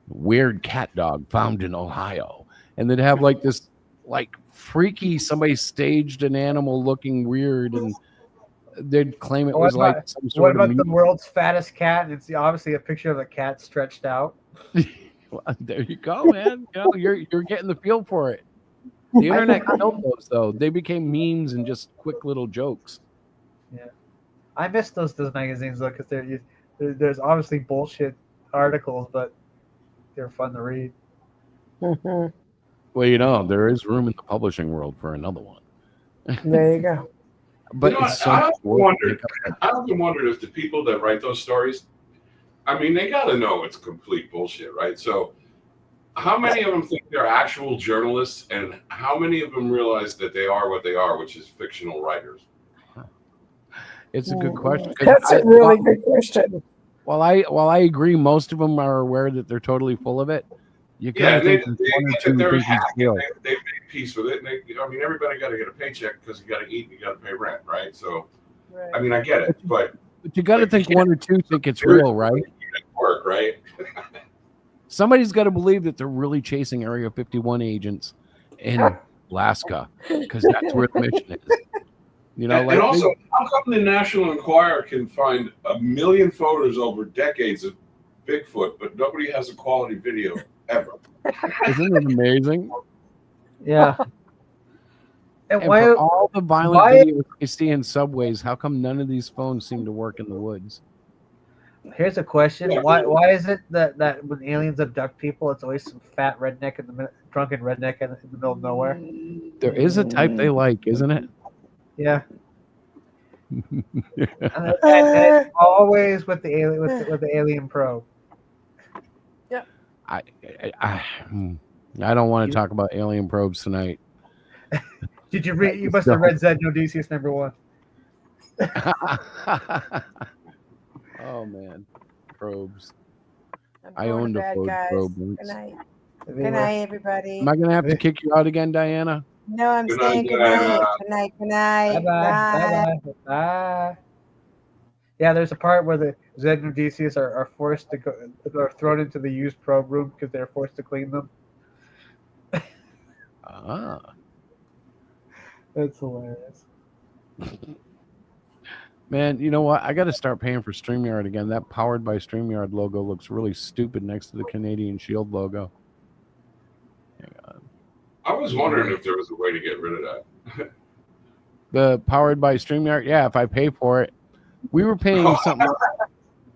weird cat dog found in Ohio, and they'd have like this like freaky somebody staged an animal looking weird, and they'd claim it was like some What sort about of the world's fattest cat? And it's obviously a picture of a cat stretched out. Well, there you go, man. You know, you're getting the feel for it. The internet killed those though. They became memes and just quick little jokes. Yeah, I miss those magazines though, because there's obviously bullshit articles, but they're fun to read. Well, you know, there is room in the publishing world for another one. There you go. But You know, it's so I much often work to wondered. make up. I often wondered if the people that write those stories, I mean, they got to know it's complete bullshit, right? So, how many of them think they're actual journalists, and how many of them realize that they are what they are, which is fictional writers? It's a good question. That's a really good question. While I agree, most of them are aware that they're totally full of it. You Yeah, kind of they, think they, there's one or get two that they're think he's hacking. real. They make peace with it. And I mean, everybody got to get a paycheck because you got to eat and you got to pay rent, right? So, Right. I mean, I get it, but But you got to like, think you one or two think it's real, right? can't work, right? Somebody's got to believe that they're really chasing Area 51 agents in Alaska because that's where the mission is. You know, And also, how come the National Enquirer can find a million photos over decades of Bigfoot, but nobody has a quality video ever? isn't it amazing? Yeah. And And why? for all the violent why- videos you see in subways, how come none of these phones seem to work in the woods? Here's a question: Yeah. Why is it that when aliens abduct people, it's always some fat redneck drunken redneck in the middle of nowhere? There is a type they like, isn't it? Yeah. And it's always with the alien with the alien probe. I don't want to talk about alien probes tonight. Did you read? You must have read Zed Odysseus #1. Oh man, probes. I'm I going owned to a bed, Ford guys. probe Good once. night. Good night, everybody. Am I gonna have to kick you out again, Diana? No, I'm Good night, saying good Diana. night. Good night. Good night. Bye bye. Bye bye. Yeah, there's a part where the Zed and Odysseus are forced to go, are thrown into the used probe room because they're forced to clean them. Ah, That's hilarious. man, you know what? I got to start paying for StreamYard again. That powered by StreamYard logo looks really stupid next to the Canadian Shield logo. Hang on. I was wondering if there was a way to get rid of that. The powered by StreamYard. Yeah, if I pay for it, we were paying something.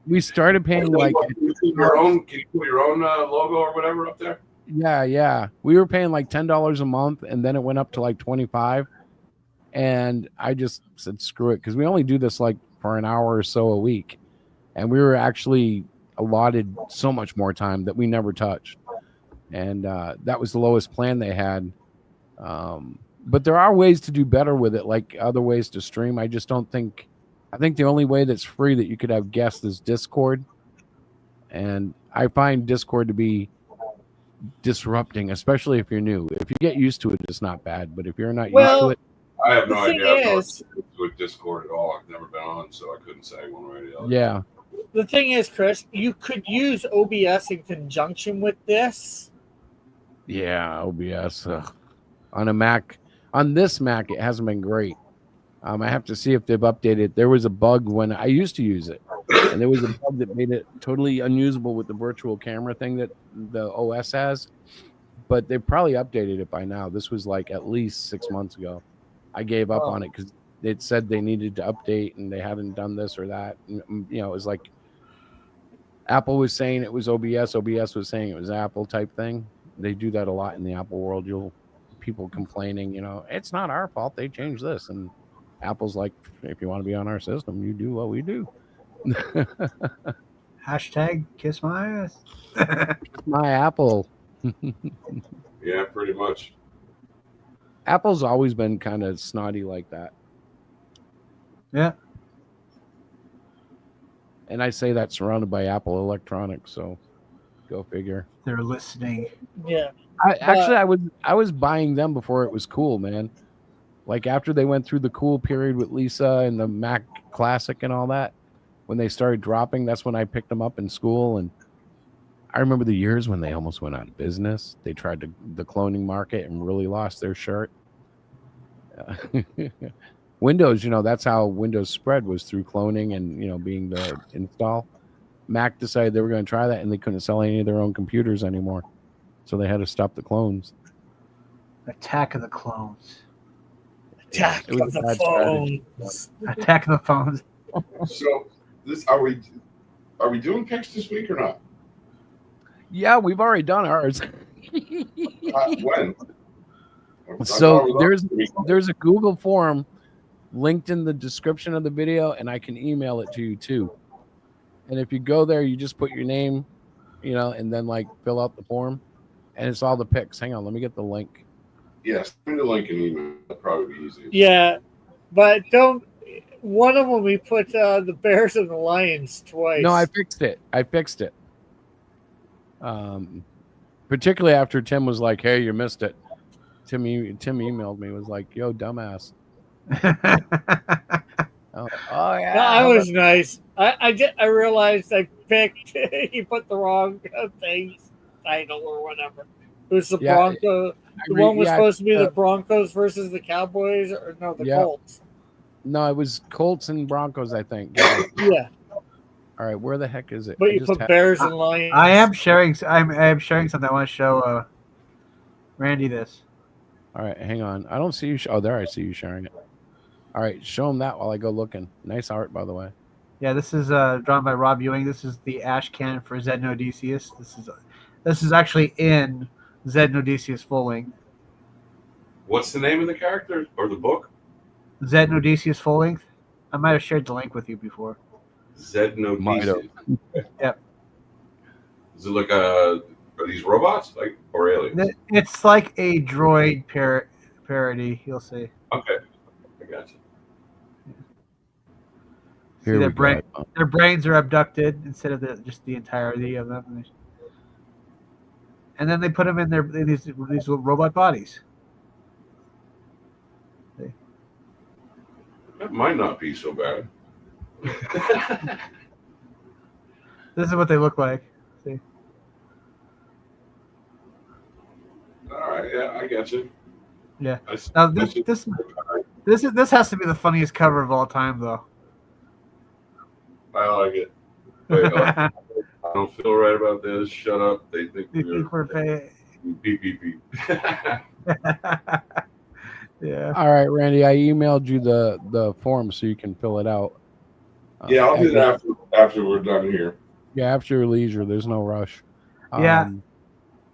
We started paying like Can you put your own logo or whatever up there? yeah. We were paying like $10 a month, and then it went up to like 25. And I just said screw it because we only do this like for an hour or so a week, and we were actually allotted so much more time that we never touched. And that was the lowest plan they had. But there are ways to do better with it, like other ways to stream. I just don't think. I think the only way that's free that you could have guests is Discord, and I find Discord to be disrupting, especially if you're new. If you get used to it, it's not bad. But if you're not used to it, I have The no thing idea. I've is- not with Discord at all. I've never been on, so I couldn't say one way or the other. yeah. The thing is, Chris, you could use OBS in conjunction with this. Yeah, OBS on a Mac. On this Mac, it hasn't been great. I have to see if they've updated. There was a bug when I used to use it, and there was a bug that made it totally unusable with the virtual camera thing that the OS has. But they probably updated it by now. This was like at least 6 months ago. I gave up on it because it said they needed to update, and they hadn't done this or that. And, you know, it was like Apple was saying it was OBS. OBS was saying it was Apple type thing. They do that a lot in the Apple world. People complaining, you know, it's not our fault. They changed this, and Apple's like, if you want to be on our system, you do what we do. Hashtag kiss my ass. My Apple. Yeah, pretty much. Apple's always been kind of snotty like that. Yeah. And I say that surrounded by Apple Electronics, so go figure. They're listening. Yeah. I was buying them before it was cool, man. Like after they went through the cool period with Lisa and the Mac Classic and all that, when they started dropping, that's when I picked them up in school. And I remember the years when they almost went out of business. They tried the cloning market and really lost their shirt. Windows, that's how Windows spread, was through cloning and, being the install. Mac decided they were going to try that, and they couldn't sell any of their own computers anymore. So they had to stop the clones. Attack of the Clones. Attack It was of a the bad strategy. phones. Attack of the Phones. So this are we doing picks this week or not? Yeah, we've already done ours. When? I So thought it was there's a Google form linked in the description of the video, and I can email it to you too. And if you go there, you just put your name, and then like fill out the form, and it's all the picks. Hang on, let me get the link. Yes, send me the link and email. That'd probably be easier. Yeah, but don't. One of them we put the Bears and the Lions twice. No, I fixed it. Particularly after Tim was like, "Hey, you missed it." Tim emailed me, was like, "Yo, dumbass." Oh yeah, No, I was nice. I realized I picked. He put the wrong things, title or whatever. It was the Yeah, Broncos. The one was supposed to be the Broncos versus the Cowboys, or no, the Colts. No, it was Colts and Broncos, I think. Yeah. All right, where the heck is it? But I you just put had- Bears and Lions. I am sharing. I am sharing something. I want to show Randy this. All right, hang on. I don't see you. Oh, there I see you sharing it. All right, show him that while I go looking. Nice art, by the way. Yeah, this is drawn by Rob Ewing. This is the Ash Can for Zed and Odysseus. This is actually in Zed and Odysseus full length. What's the name of the character or the book? Zed and Odysseus full length. I might have shared the link with you before. Zed and Odysseus. Yep. Is it like are these robots or aliens? It's like a droid parody. You'll see. Okay, I got you. Here See, we go. their brains are abducted instead of just the entirety of them, and then they put them in these little robot bodies. That might not be so bad. This is what they look like. See? All right, yeah, I got you. Yeah. I see- Now I see- this has to be the funniest cover of all time, though. I like it. Wait, I don't feel right about this. Shut up. They think We're beep beep beep. Yeah. All right, Randy, I emailed you the form so you can fill it out. Yeah, I'll do that after we're done here. Yeah, after your leisure. There's no rush. Yeah.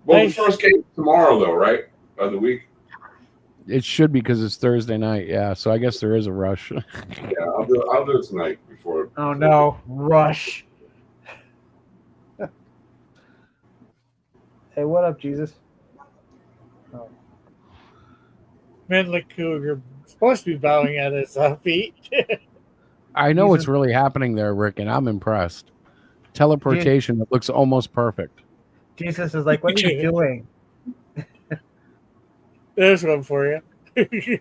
Well, the first game tomorrow, though, right? Of the week. It should be because it's Thursday night. Yeah, so I guess there is a rush. Yeah, I'll do it tonight before. Oh no, Rush. Hey, what up, Jesus? Oh. Menlik Cougar supposed to be bowing at his feet. I know what's really happening there, Rick, and I'm impressed. Teleportation that looks almost perfect. Jesus is like, what are you doing? There's one for you.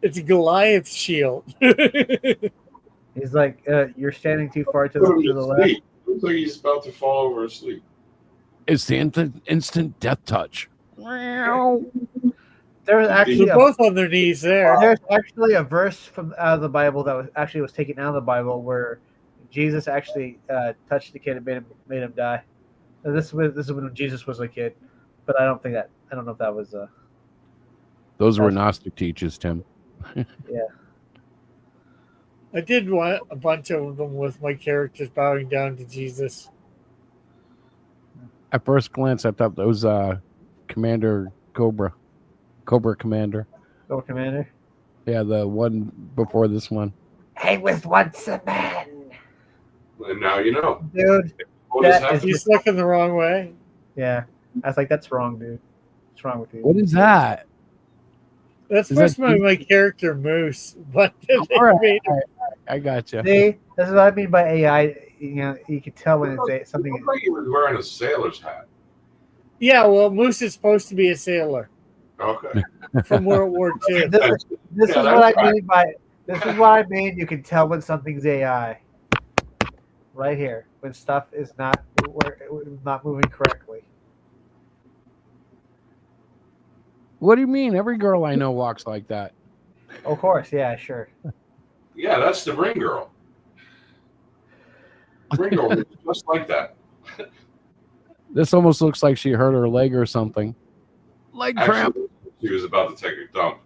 It's Goliath's shield. He's like, you're standing too far to the left. Sleep. Looks like he's about to fall over asleep. It's the instant death touch. There was actually They're both on their knees there. There's actually a verse from out of the Bible that was taken out of the Bible where Jesus actually touched the kid and made him die. And this is when Jesus was a kid, but I don't know if that was Those were Gnostic teachers, Tim. yeah. I did want a bunch of them with my characters bowing down to Jesus. At first glance, I thought that was Commander Cobra Commander. Go Commander. Yeah, the one before this one. Hey, with once a man. And now you know. Dude. He's looking the wrong way. Yeah. I was like, that's wrong, dude. What's wrong with you? What is that? That's Is supposed that to be my character Moose, but All right, I got you. See, this is what I mean by AI. You know, you can tell when it's something. Looked like he was wearing a sailor's hat. yeah, well, Moose is supposed to be a sailor. Okay. from World War II. This Yeah, is that's what I right. mean by this is what I mean. You can tell when something's AI. Right here, when stuff is not moving correctly. What do you mean? Every girl I know walks like that. Of course, yeah, sure. Yeah, that's the ring girl. Ring girl looks just like that. This almost looks like she hurt her leg or something. Leg cramp. Actually, she was about to take a dump.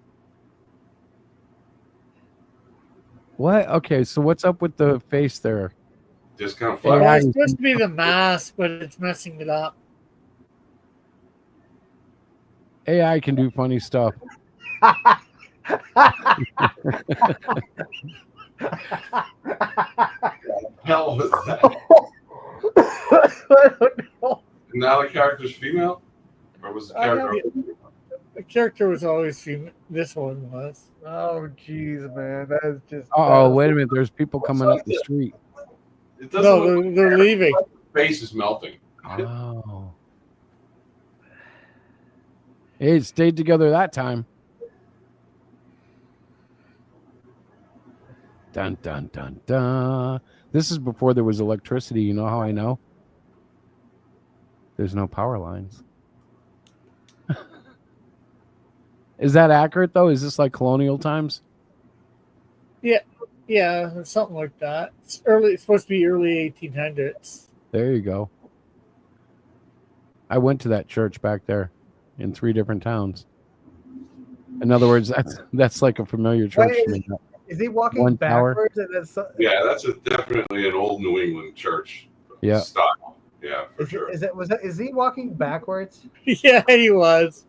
What? Okay, so what's up with the face there? Just kind of Well, flat. it's supposed to be the mask, but it's messing it up. AI can do funny stuff. Hell was that? Now the character's female? Or was the character? The character was always female. This one was. Oh, jeez, man, that is just. Oh, wait a minute. There's people coming up the street. It doesn't No, look like they're leaving. the face is melting. Oh. Hey, it stayed together that time. Dun, dun, dun, dun. This is before there was electricity. You know how I know? There's no power lines. Is that accurate, though? Is this like colonial times? Yeah, something like that. It's early. It's supposed to be early 1800s. There you go. I went to that church back there in 3 different towns. In other words, that's like a familiar church Wait, to me. Is he walking One tower. backwards? And then Yeah, that's definitely an old New England church Yeah. style. Yeah, for sure. Is he walking backwards? Yeah, he was.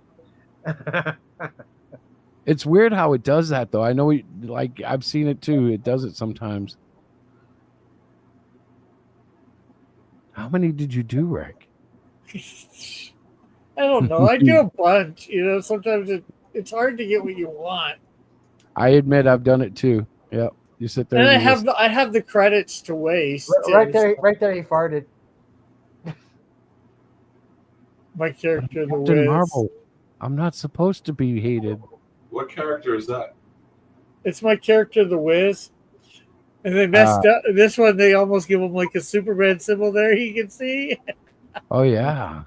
It's weird how it does that, though. I know, I've seen it too. It does it sometimes. How many did you do, Rick? I don't know. I do a bunch. You know, sometimes it's hard to get what you want. I admit I've done it too. Yep. You sit there. And I you have I have the credits to waste. Right there, he farted. My character, the Captain Wiz. Marvel. I'm not supposed to be hated. What character is that? It's my character, the Wiz. And they messed up. This one, they almost give him like a Superman symbol there. You can see. Oh yeah.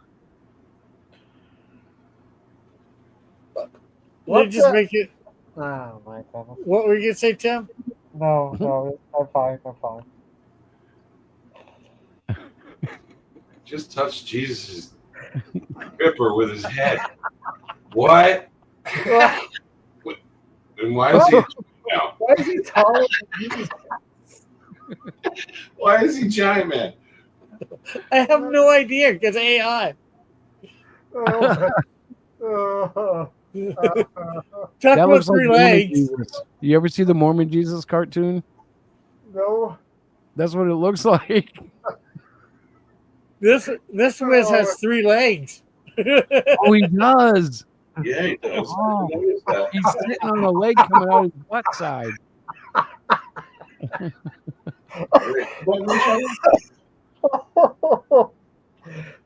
They just make it. Oh my god. What were you gonna say, Tim? No, I'm fine. Just touched Jesus' pipper with his head. What? And why is he now? Why is he taller than Jesus? Why is he giant man? I have no idea because AI. Oh. Talk That about looks like 3 Mormon legs. Jesus. You ever see the Mormon Jesus cartoon? No. That's what it looks like. This Wiz has 3 legs. Oh, he does. Yeah, he does. Oh. I noticed that. He's sitting on a leg coming out his butt side.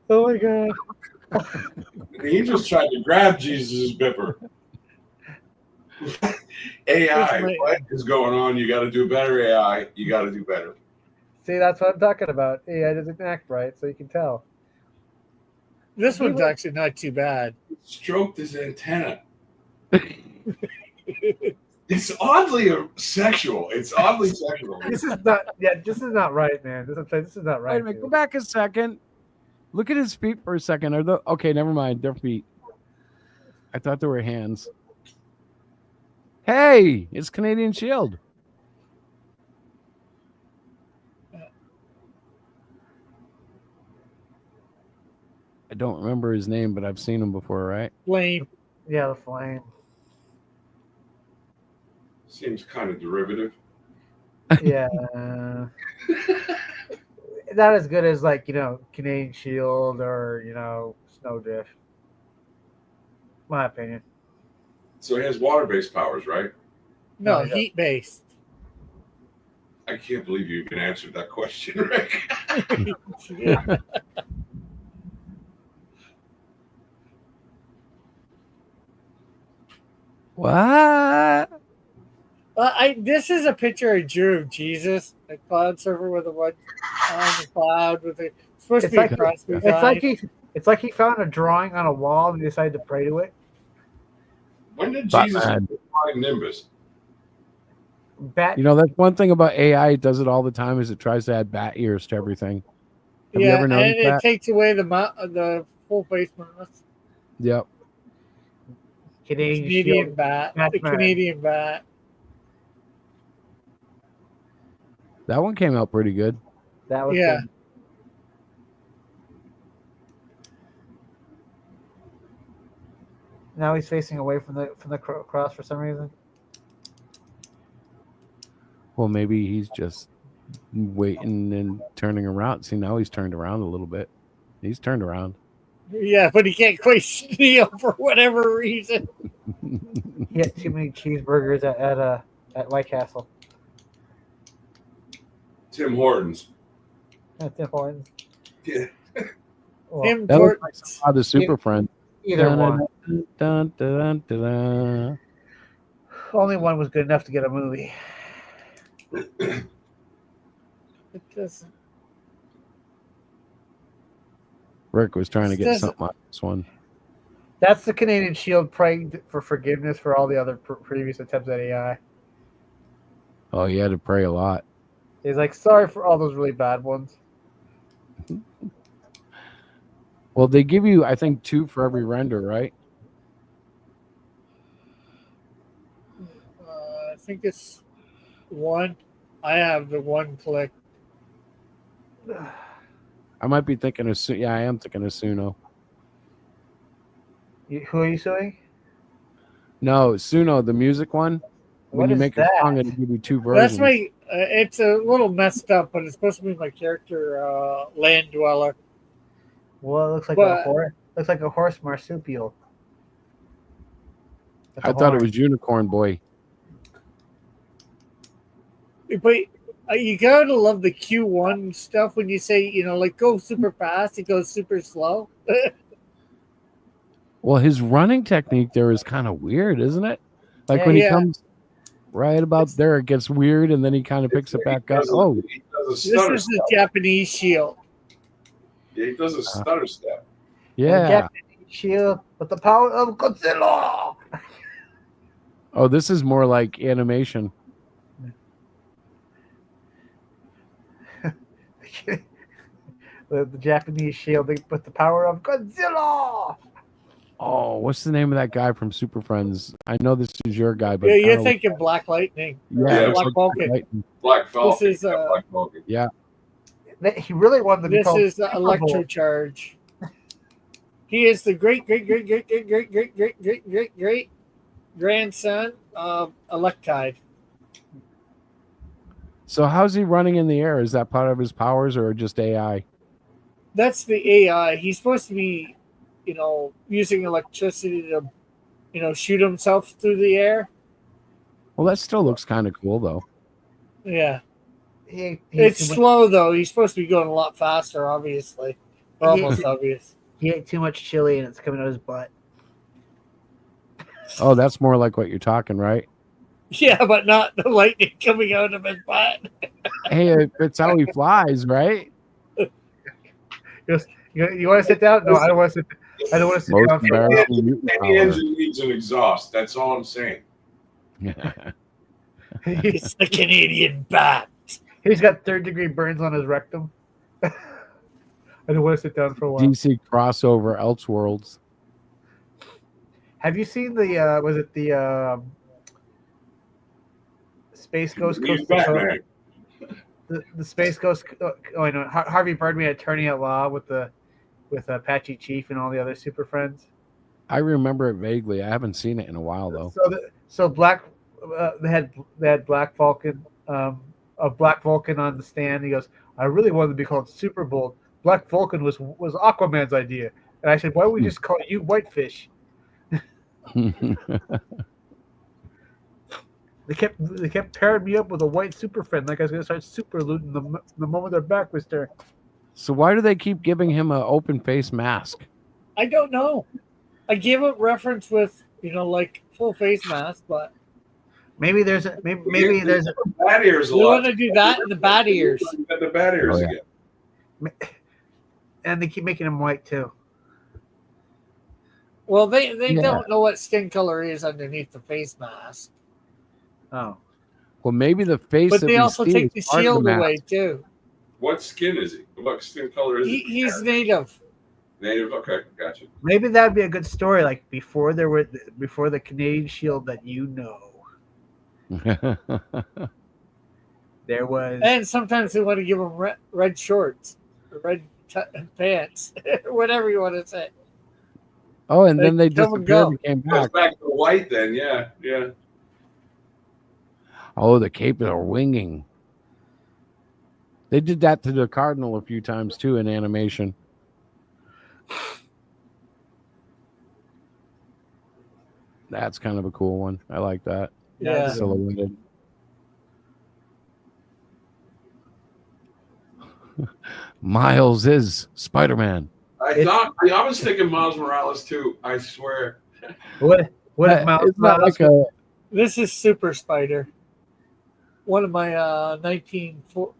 Oh my god. He just tried to grab Jesus' pipper. AI, what is going on? You got to do better, AI. You got to do better. See, that's what I'm talking about. AI doesn't act right, so you can tell. This one's actually not too bad. Stroked his antenna. It's oddly sexual. It's oddly sexual. This is not. Yeah, this is not right, man. This is not right. Wait a minute. Go back a second. Look at his feet for a second. Okay, never mind. They're feet. I thought they were hands. Hey, it's Canadian Shield. I don't remember his name, but I've seen him before, right? Flame. Yeah, the flame. Seems kind of derivative. Yeah. Not as good as Canadian Shield or Snowdrift. My opinion. So he has water-based powers, right? No, No, heat based. I can't believe you even answered that question, Rick. What? This is a picture I drew of Jesus, a cloud surfer with a one on the cloud with a supposed to be a cross design. It's like he found a drawing on a wall and decided to pray to it. When did Batman. Jesus find Nimbus? You know, that's one thing about AI. It does it all the time. Is it tries to add bat ears to everything. Have you ever and noticed it that? takes away the full face mask. Yep. Canadian shield. bat. The Batman. Canadian bat. That one came out pretty good. That was Yeah. good. Now he's facing away from the cross for some reason. Well, maybe he's just waiting and turning around. See, now he's turned around a little bit. He's turned around. Yeah, but he can't quite steal for whatever reason. He had too many cheeseburgers at White Castle. Tim Hortons. Tim Hortons. Yeah. Well, Tim That looks like Hortons. the Super Friend. Either one. Dun, dun, dun, dun, dun. Only one was good enough to get a movie. It doesn't. Rick was trying to get Doesn't- something out of this one. That's the Canadian Shield praying for forgiveness for all the other previous attempts at AI. Oh, he had to pray a lot. He's like, sorry for all those really bad ones. Well, they give you, I think, 2 for every render, right? I think it's one. I have the one click. I might be thinking of yeah, I am thinking of Suno. Who are you suing? No, Suno, the music one. When What you is make that? a song, it'll give you 2 versions. That's my. It's a little messed up, but it's supposed to be my character, Land Dweller. Well, it looks like But- a horse. Looks like a horse marsupial. With I a thought horn. it was Unicorn Boy. But you gotta love the Q1 stuff when you say, like go super fast, it goes super slow. Well, his running technique there is kind of weird, isn't it? Like Yeah, when he yeah. comes right about there, it gets weird, and then he kind of picks it back up. Oh, He does a This stutter is the step. Japanese shield. Yeah, he does a stutter step. yeah. Japanese Shield with the power of Godzilla. Oh, this is more like animation. the Japanese Shield with the power of Godzilla. Oh, what's the name of that guy from Super Friends? I know this is your guy, but Yeah, I you're don't- thinking Black Lightning. yeah, Yeah, it's Black like Vulcan. Lightning. Black Falcon. This is, yeah, Black Falcon. Yeah, He really wanted to be This called is Super Bowl. Electrocharge. He is the great grandson of Electide. So how's he running in the air? Is that part of his powers or just AI? That's the AI. He's supposed to be, using electricity to, shoot himself through the air. Well, that still looks kind of cool, though. Yeah. He It's slow, though. He's supposed to be going a lot faster, obviously. Or almost obvious. He ate too much chili and it's coming out his butt. Oh, that's more like what you're talking, right? Yeah, but not the lightning coming out of his butt. Hey, it's how he flies, right? You want to sit down? No, I don't want to sit. I don't want to sit Most down. For embarrassing mutant Any power. engine needs an exhaust. That's all I'm saying. It's the Canadian bat. He's got 3rd-degree burns on his rectum. I don't want to sit down for a while. DC crossover Elseworlds. Have you seen the? Was it the Space Ghost? He's Batman. The Space Ghost. Oh, I know. Harvey Birdman, attorney at law with Apache Chief and all the other Super Friends. I remember it vaguely. I haven't seen it in a while, though. So Black, they had Black Vulcan, a Black Vulcan on the stand. He goes, I really wanted to be called Super Bold. Black Vulcan was Aquaman's idea, and I said, why don't we just call you Whitefish? They kept pairing me up with a white super friend, like I was gonna start super looting the moment their back was turned. So why do they keep giving him an open face mask? I don't know. I gave a reference with like full face mask, but Maybe there's a maybe there's a Bat ears a you lot. want to do that in the bat ears. You got the bat ears Oh, yeah. again. and they keep making them white too. Well, they Yeah. don't know what skin color is underneath the face mask, Oh, Well, maybe the face. but that they we also see take the is part of shield mask. away too. What skin is he? What skin color is he? He's native. Native. Okay, gotcha. maybe that'd be a good story. Like before the Canadian Shield that you know, there was. And sometimes they want to give them red shorts, or red pants, whatever you want to say. Oh, and then they come and disappeared go. and came Goes back. back to the white then. Yeah. Oh, the cape are winging. They did that to the Cardinal a few times too in animation. That's kind of a cool one. I like that. Yeah. Silhouetted. Miles is Spider-Man. I was thinking Miles Morales too. I swear. What if Miles It's not Morales? like a. This is Super Spider, one of my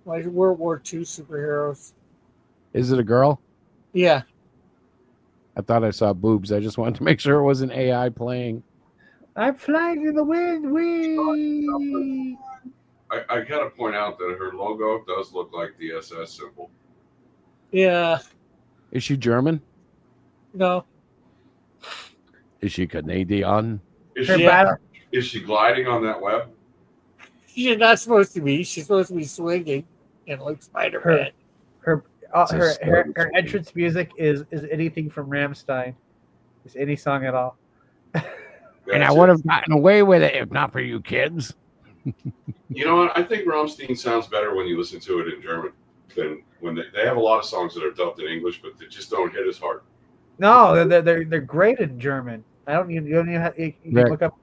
my World War II superheroes. Is it a girl? Yeah, I thought I saw boobs. I just wanted to make sure it wasn't AI playing. I'm flying in the wind. Wee. I gotta point out that her logo does look like the SS symbol. yeah, Is she German? no, Is she Canadian? Is Her she, battle. is she gliding on that web? she's not supposed to be. She's supposed to be swinging and like Spider-Man. Her It's a her story. entrance music is anything from Rammstein. It's any song at all. And I That's would it. have gotten away with it if not for you kids. You know what? I think Rammstein sounds better when you listen to it in German than when they have a lot of songs that are dubbed in English, but they just don't hit as hard. No, they're great in German. I don't you don't even have you can Right. look up.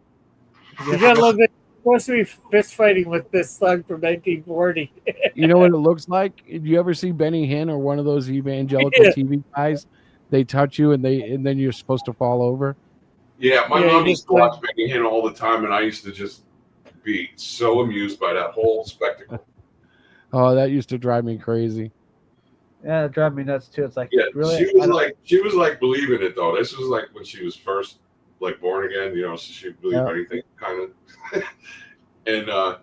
You gotta love it. Supposed to be fist fighting with this thug from 1940. You know what it looks like? Do you ever see Benny Hinn or one of those evangelical Yeah. TV guys? They touch you and then you're supposed to fall over. Yeah, my Yeah, mom you used to just watch Benny Hinn all the time, and I used to just be so amused by that whole spectacle. Oh, that used to drive me crazy. Yeah, it drives me nuts too. It's like Yeah, really. she was like believing it though. This was like when she was first like born again, so she believed Yeah. anything kind of. And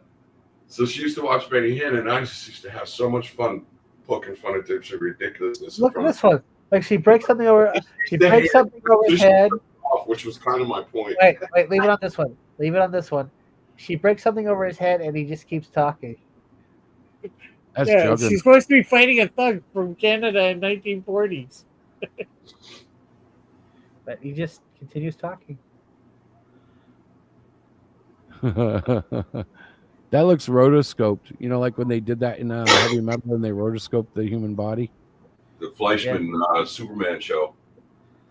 so she used to watch Benny Hinn, and I just used to have so much fun poking fun at this ridiculousness. in Look at front of this one. Like she breaks something over. She The breaks hair something over his just head. off, which was kind of my point. Wait, leave it on this one. Leave it on this one. She breaks something over his head, and he just keeps talking. That's Yeah, Juggernaut. she's supposed to be fighting a thug from Canada in 1940s. But he just continues talking. That looks rotoscoped. You know, like when they did that in Heavy Metal and they rotoscoped the human body. The Fleischman Superman show.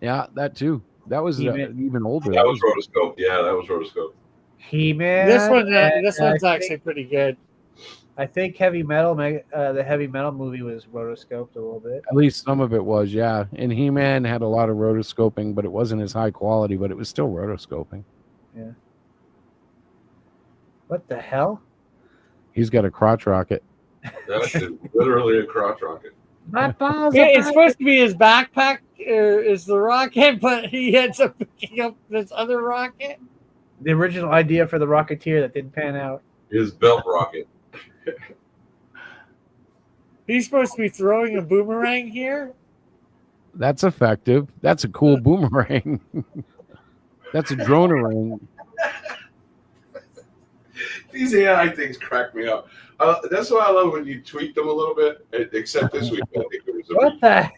Yeah, that too. That was even older. That was rotoscope. Yeah, that was rotoscope. He-Man. This one, and this I one's think- actually pretty good. I think Heavy Metal, the Heavy Metal movie was rotoscoped a little bit. At least some of it was, yeah. And He-Man had a lot of rotoscoping, but it wasn't as high quality, but it was still rotoscoping. Yeah. What the hell? He's got a crotch rocket. That is literally a crotch rocket. My balls. Yeah, it's supposed to be his backpack is the rocket, but he ends up picking up this other rocket. The original idea for the Rocketeer that didn't pan out. His belt rocket. He's supposed to be throwing a boomerang here. That's effective. That's a cool boomerang. That's a dronerang. These AI things crack me up. That's why I love when you tweak them a little bit. Except this week, I think it was a What the?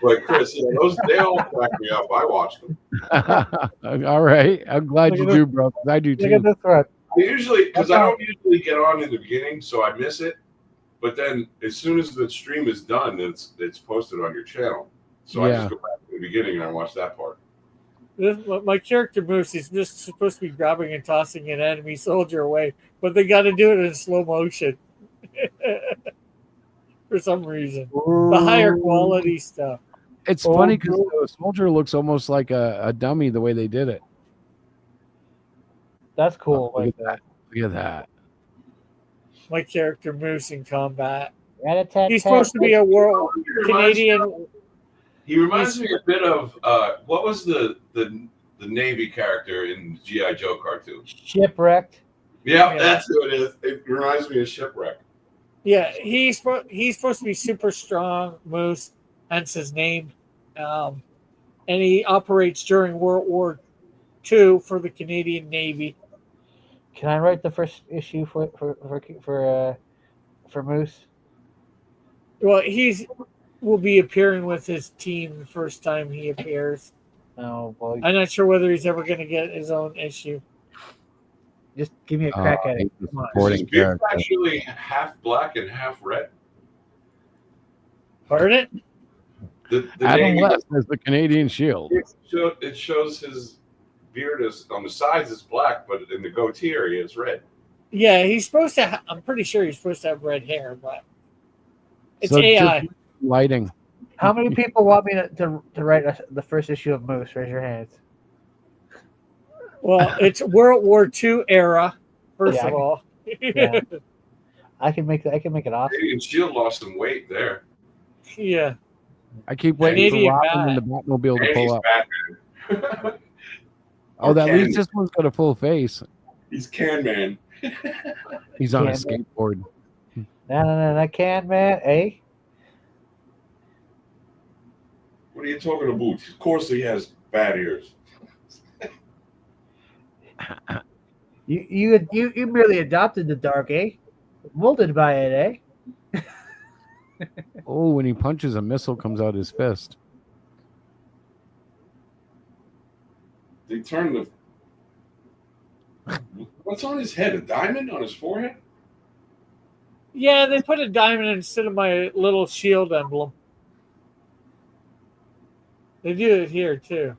like Chris. You know, those they all crack me up. I watched them. All right. I'm glad Look you at do, bro. 'Cause I do Look at too. this one. I usually because I don't usually get on in the beginning, so I miss it. But then as soon as the stream is done, it's posted on your channel. So I Yeah. just go back to the beginning and I watch that part. My character moves. He's just supposed to be grabbing and tossing an enemy soldier away, but they got to do it in slow motion for some reason. The higher quality stuff. It's funny because the soldier looks almost like a dummy the way they did it. That's cool. Look Like at that. Look at that. My character moves in combat. Rat-a-tat-tat. He's supposed to be a world Canadian. He reminds me a bit of what was the Navy character in the G.I. Joe cartoon? Shipwrecked. Yeah, Yeah. that's who it is. It reminds me of Shipwreck. Yeah, he's supposed to be super strong, Moose, hence his name. And he operates during World War II for the Canadian Navy. Can I write the first issue for Moose? Well, will be appearing with his team the first time he appears. Oh well, I'm not sure whether he's ever going to get his own issue. just give me a crack at it. he's a Come on. supporting Is his beard character. actually half black and half red? Pardon? The Adam Navy, West has the Canadian Shield. it shows his beard is on the sides is black, but in the goatee area it's red. Yeah, he's supposed to. I'm pretty sure he's supposed to have red hair, but it's So AI. just lighting. How many people want me to write the first issue of Moose? Raise your hands. Well, it's World War II era. First Yeah, of all, yeah. I can make it awesome. Canadian Shield lost some weight there. yeah. I keep waiting Canadian for Robin guy. and the Batmobile to And he's pull up. Batman. Oh, at Can- least this one's got a full face. He's Can Man. He's on a Can Man. skateboard. No, can man, eh? What are you talking about? Of course he has bad ears. You merely adopted the dark, eh? Molded by it, eh? Oh, when he punches, a missile comes out his fist. They turn the. What's on his head? A diamond on his forehead? Yeah, they put a diamond instead of my little shield emblem. They do it here too.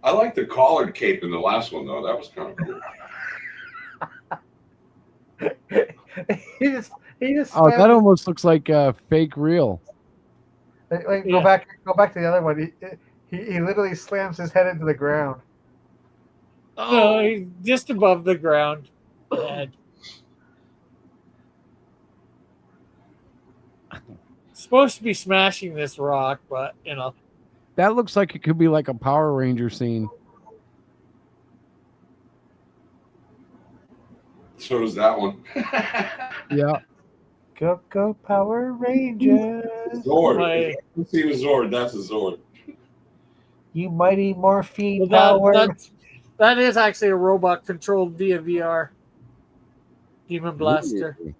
I like the collared cape in the last one though. That was kind of cool. he just Oh, that slammed- almost looks like fake real. Wait, Yeah. go back to the other one. He literally slams his head into the ground. No, he's just above the ground. Head. Supposed to be smashing this rock, but you know. That looks like it could be like a Power Ranger scene. So does that one. Yeah. Go Power Rangers! Zord. My- If you see a Zord, that's a Zord. You mighty morphine Well, power! that is actually a robot controlled via VR. Demon Blaster. Ooh.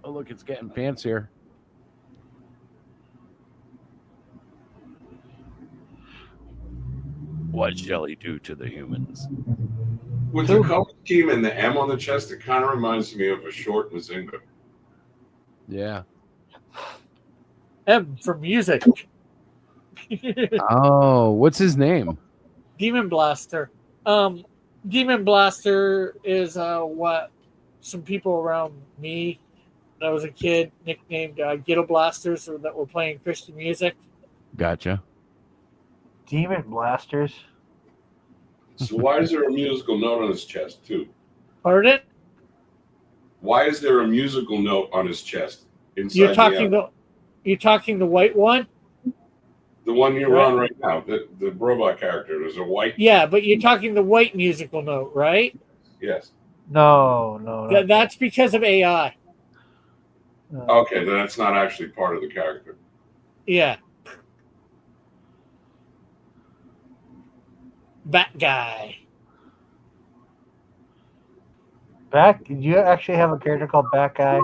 Oh, look, it's getting fancier. What shall he do to the humans? With the color scheme and the M on the chest, it kind of reminds me of a short Mazinga. Yeah. M for music. Oh, what's his name? Demon Blaster. Demon Blaster is what some people around me when I was a kid nicknamed Ghetto Blasters, or that were playing Christian music. Gotcha. Demon blasters. So why is there a musical note on his chest too? Pardon? Why is there a musical note on his chest? Inside You're talking the white one? the one you're on right now, the robot character. There's a white. Yeah, but you're talking the white musical note, right? Yes. No. That's because of AI. Okay, then that's not actually part of the character. Yeah. Bat guy. Did you actually have a character called Bat Guy?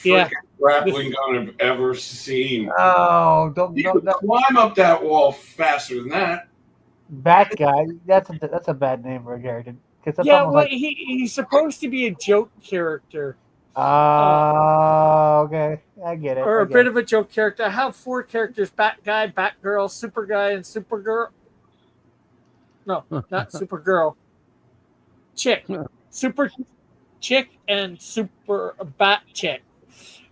Yeah. Freaking grappling gun I've ever seen. Oh, don't You can climb up that wall faster than that. Bat Guy. That's a bad name for a character. 'Cause that's Yeah, almost well, like, he's supposed to be a joke character. okay, I get it. Or I a get bit it. of a joke character. I have 4 characters: Bat Guy, Batgirl, Superguy, and Supergirl. No, not Supergirl. Chick. Super Chick and Super Bat Chick.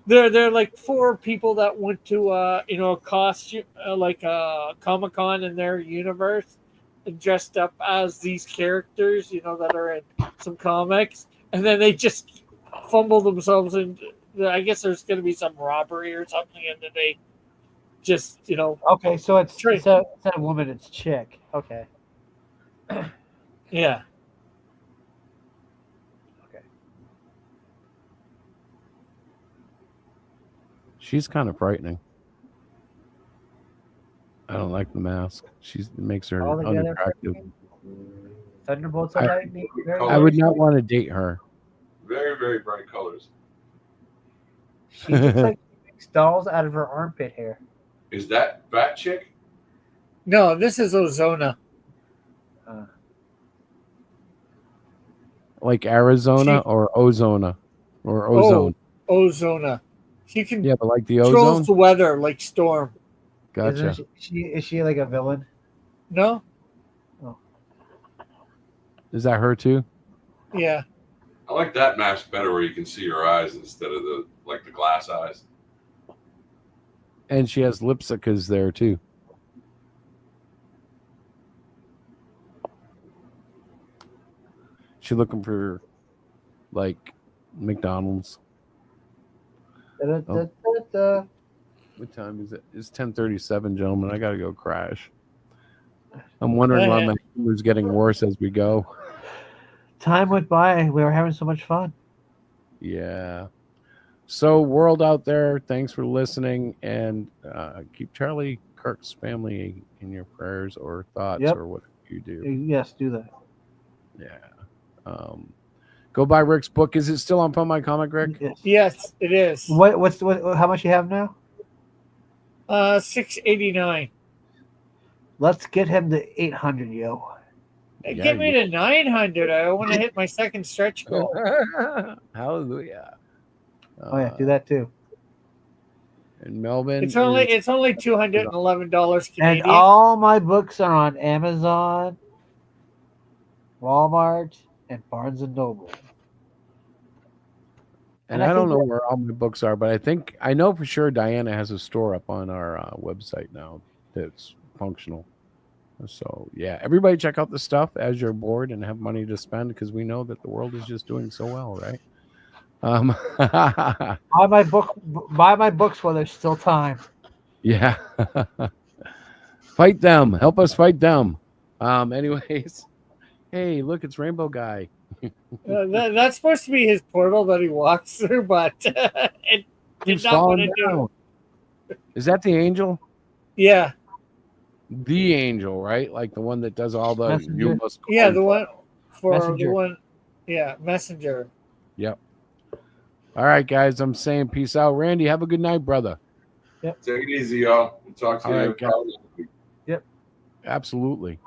They're like 4 people that went to a costume like a Comic-Con in their universe and dressed up as these characters, that are in some comics, and then they just fumble themselves in. I guess there's going to be some robbery or something, and then they just Okay, so it's instead of woman, it's chick. Okay. yeah. She's kind of frightening. I don't like the mask. It makes her All together. unattractive. Thunderbolts of lightning. I would not want to date her. Very, very bright colors. She looks like she makes dolls out of her armpit hair. Is that Fat Chick? No, this is Ozona. Like Arizona or Ozona or Ozone. Ozona. She can Yeah, but like the controls ozone. the weather like Storm. Gotcha. Is she like a villain? No? Is that her too? Yeah. I like that mask better, where you can see her eyes instead of the glass eyes. And she has lipsticas there too. She looking for like McDonald's. Da-da-da-da-da. What time is it? It's 10:37, gentlemen. I gotta go crash. I'm wondering why my humor's getting worse as we go. Time went by. We were having so much fun. Yeah. So, world out there, thanks for listening, and keep Charlie Kirk's family in your prayers or thoughts or whatever you do. Yes, do that. Yeah. Go buy Rick's book. Is it still on Fun My Comic, Rick? Yes, it is. What? How much you have now? $6.89. Let's get him to 800, yo. Get me to 900. I want to hit my second stretch goal. Hallelujah. Oh yeah, do that too. And Melvin. It's only $211 Canadian. And all my books are on Amazon, Walmart, and Barnes and Noble. And I don't know where all my books are, but I know for sure Diana has a store up on our website now that's functional. So yeah, everybody check out the stuff as you're bored and have money to spend, because we know that the world is just doing so well, right? Buy my books while there's still time. Yeah. Fight them. Help us fight them. Anyways, hey, look, it's Rainbow Guy. That's supposed to be his portal that he walks through, but it did not want to do. Is that the angel? Yeah. The angel, right? Like the one that does all the Messenger. Yeah, the one for Messenger. the one. Yeah, Messenger. Yep. All right, guys. I'm saying peace out. Randy, have a good night, brother. Take it easy, y'all. We'll talk to All you. right, guys. Yep. Absolutely.